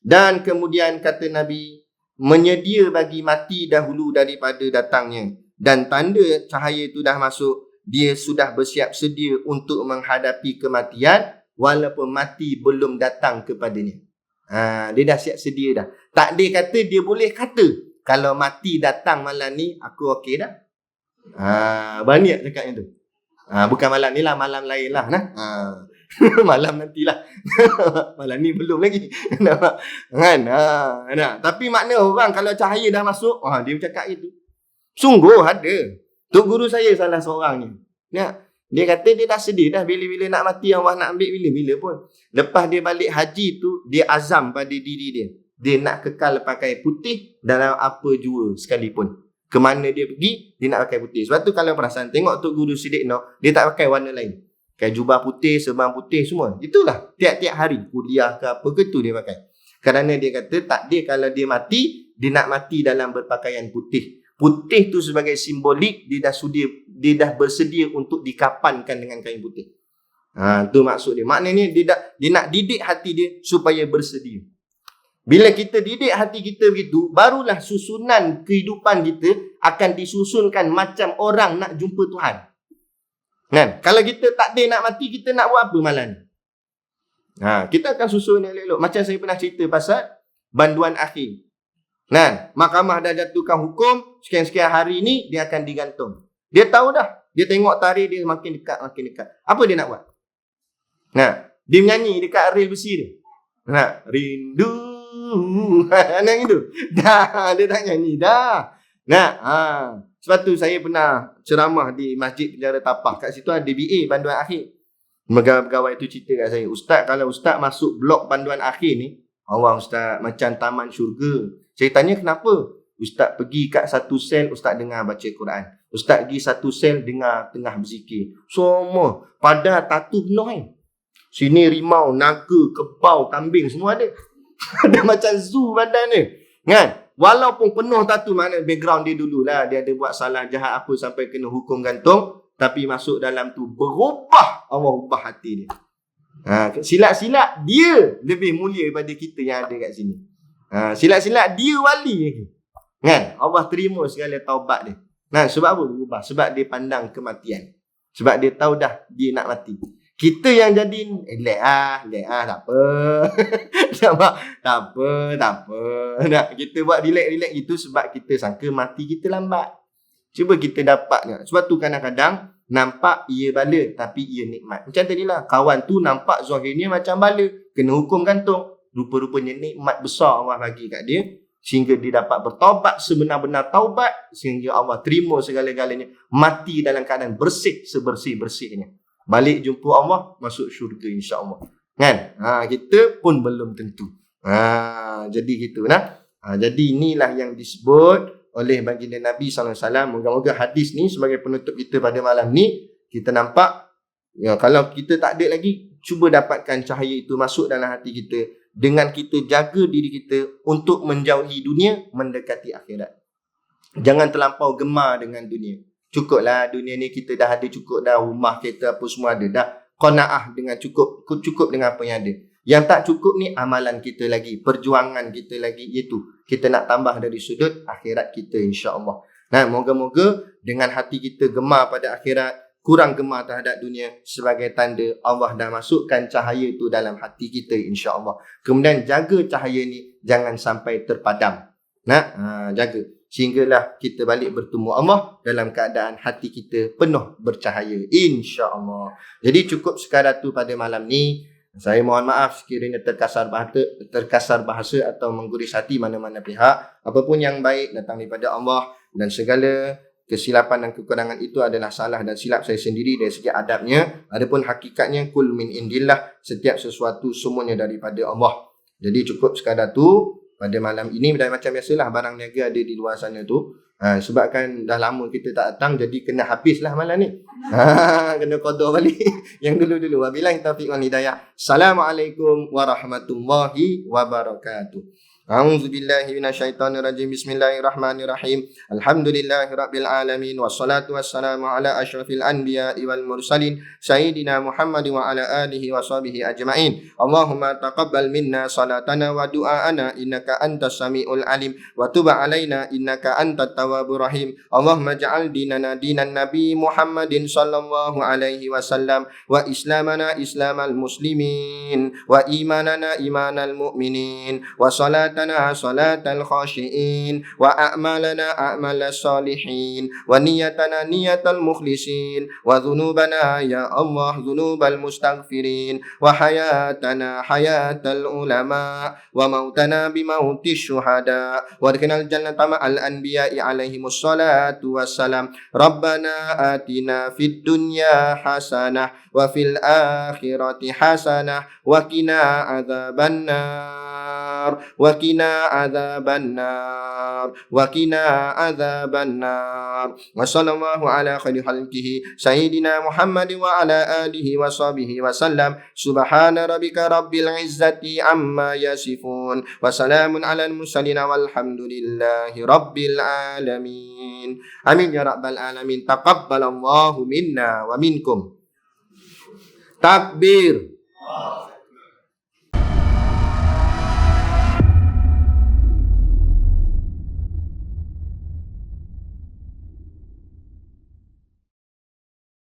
Dan kemudian kata Nabi, menyedia bagi mati dahulu daripada datangnya. Dan tanda cahaya itu dah masuk, dia sudah bersiap sedia untuk menghadapi kematian walaupun mati belum datang kepadanya. Dia dah siap sedia dah. Tak dia kata, dia boleh kata, kalau mati datang malam ni, aku okey dah. Banyak cakapnya tu. Bukan malam ni lah, malam lain lah. Malam nantilah. Malam ni belum lagi. Tapi makna orang kalau cahaya dah masuk, dia bercakap itu. Sungguh ada. Tok guru saya salah seorang ni. Dia kata dia dah sedia dah bila-bila nak mati, Allah nak ambil bila-bila pun. Lepas dia balik haji tu, dia azam pada diri dia. Dia nak kekal pakai putih dalam apa jua sekalipun. Kemana dia pergi, dia nak pakai putih. Sebab tu kalau perasan, tengok Tok Guru Siddiq Noh, dia tak pakai warna lain. Pakai jubah putih, serban putih semua. Itulah tiap-tiap hari, kuliah ke apa ke tu dia pakai. Kerana dia kata tak dia kalau dia mati, dia nak mati dalam berpakaian putih. Putih tu sebagai simbolik dia dah bersedia untuk dikapankan dengan kain putih. Tu maksud dia. Maknanya dia nak didik hati dia supaya bersedia. Bila kita didik hati kita begitu, barulah susunan kehidupan kita akan disusunkan macam orang nak jumpa Tuhan. Kalau kita tak ada nak mati, kita nak buat apa malam ni? Kita akan susun elok-elok. Macam saya pernah cerita pasal banduan akhir. Mahkamah dah jatuhkan hukum, sekian-sekian hari ni dia akan digantung. Dia tahu dah. Dia tengok tarikh dia makin dekat, makin dekat. Apa dia nak buat? Dia menyanyi dekat rel besi dia. Rindu. Yang itu. Dah, dia tak nyanyi dah. Sebab tu saya pernah ceramah di Masjid Penjara Tapah. Kat situ ada BA panduan akhir. Pegawai tu cerita kat saya, Ustaz, kalau Ustaz masuk blok panduan akhir ni, Allah Ustaz, macam taman syurga. Saya tanya kenapa? Ustaz pergi kat satu sel, Ustaz dengar baca Quran. Ustaz pergi satu sel, dengar tengah berzikir. Semua pada tatu penuh. Sini rimau, naga, kebau, kambing semua ada. Ada macam zoo badan ni. Kan? Walaupun penuh tatu, mana background dia dululah. Dia ada buat salah jahat apa sampai kena hukum gantung. Tapi masuk dalam tu berubah. Allah ubah hati dia. Silat-silat dia lebih mulia daripada kita yang ada kat sini. Silat-silat dia wali lagi. Kan? Allah terima segala taubat dia. Nah, sebab apa berubah? Sebab dia pandang kematian. Sebab dia tahu dah dia nak mati. Kita yang jadi tak apa. tak apa. Nah, kita buat relax itu sebab kita sangka mati kita lambat. Cuba kita dapat ni. Sebab tu kadang-kadang nampak ia bala tapi ia nikmat. Macam tadilah, kawan tu nampak zahirnya macam bala, kena hukum gantung. Rupa-rupanya nikmat besar Allah bagi kat dia, sehingga dia dapat bertaubat sebenar-benar taubat, sehingga Allah terima segala-galanya, mati dalam keadaan bersih sebersih-bersihnya. Balik jumpa Allah, masuk syurga insya-Allah. Kan? Kita pun belum tentu. Jadi gitu nah. Jadi inilah yang disebut oleh baginda Nabi SAW. Moga-moga hadis ni sebagai penutup kita pada malam ni, kita nampak ya, kalau kita tak ada lagi, cuba dapatkan cahaya itu masuk dalam hati kita, dengan kita jaga diri kita untuk menjauhi dunia, mendekati akhirat. Jangan terlampau gemar dengan dunia. Cukuplah dunia ni, kita dah ada cukup dah, rumah, kereta apa semua ada dah. Qanaah dengan cukup dengan apa yang ada. Yang tak cukup ni amalan kita lagi, perjuangan kita lagi, iaitu kita nak tambah dari sudut akhirat kita insya-Allah. Nah, moga-moga dengan hati kita gemar pada akhirat, kurang gemar terhadap dunia, sebagai tanda Allah dah masukkan cahaya tu dalam hati kita insya-Allah. Kemudian jaga cahaya ni jangan sampai terpadam. Jaga sehinggalah kita balik bertemu Allah dalam keadaan hati kita penuh bercahaya insya-Allah. Jadi cukup sekadar tu pada malam ni. Saya mohon maaf sekiranya terkasar bahasa atau mengguris hati mana-mana pihak. Apapun yang baik datang daripada Allah, dan segala kesilapan dan kekurangan itu adalah salah dan silap saya sendiri dari segi adabnya. Adapun hakikatnya kul min indillah, setiap sesuatu semuanya daripada Allah. Jadi cukup sekadar tu pada malam ini. Dan macam biasalah, barang niaga ada di luar sana tu. Sebabkan dah lama kita tak datang, jadi kena habislah malam ni. Kena qada balik yang dulu-dulu. Wabillahi taufiq wal hidayah. Assalamualaikum warahmatullahi wabarakatuh. A'udzubillahi minasyaitonirrajim. Bismillahirrahmanirrahim. Alhamdulillahirabbil alamin, wassalatu wassalamu ala asyrafil anbiya'i wal mursalin sayyidina Muhammad wa ala alihi washabihi ajmain. Allahumma taqabbal minna salatana wa du'aana innaka antas samiul alim, wa tub alaina innaka antat tawwabur rahim. Allahumma ja'al dinana dinan nabi Muhammadin sallallahu alaihi wasallam, wa islamana islamal muslimin, wa imanana imanal mu'minin, wa salatana salatal khashiin, wa a'malana a'malas salihin, wa niyatana niyatal mukhlisin, wa dhunubana ya Allah dhunubal mustaghfirin, wa hayatana hayatal ulama, wa mautana bimautis syuhada, wa adkhilnal jannata ma'al anbiya'i alaihimus salatu wassalam. Rabbana atina fid dunya hasanah wa fil akhirati hasanah wa qina adzabannar wa qina adzabannar wa qina adzabannar. Wa sallallahu ala khairi khalqihi sayyidina Muhammad wa ala alihi wa sahbihi wa sallam. Subhana rabbika rabbil izzati amma yasifun, wa salamun alal mursalin walhamdulillahi rabbil alamin. Amin ya rabbal alamin. Taqabbalallahu minna wa minkum. Takbir.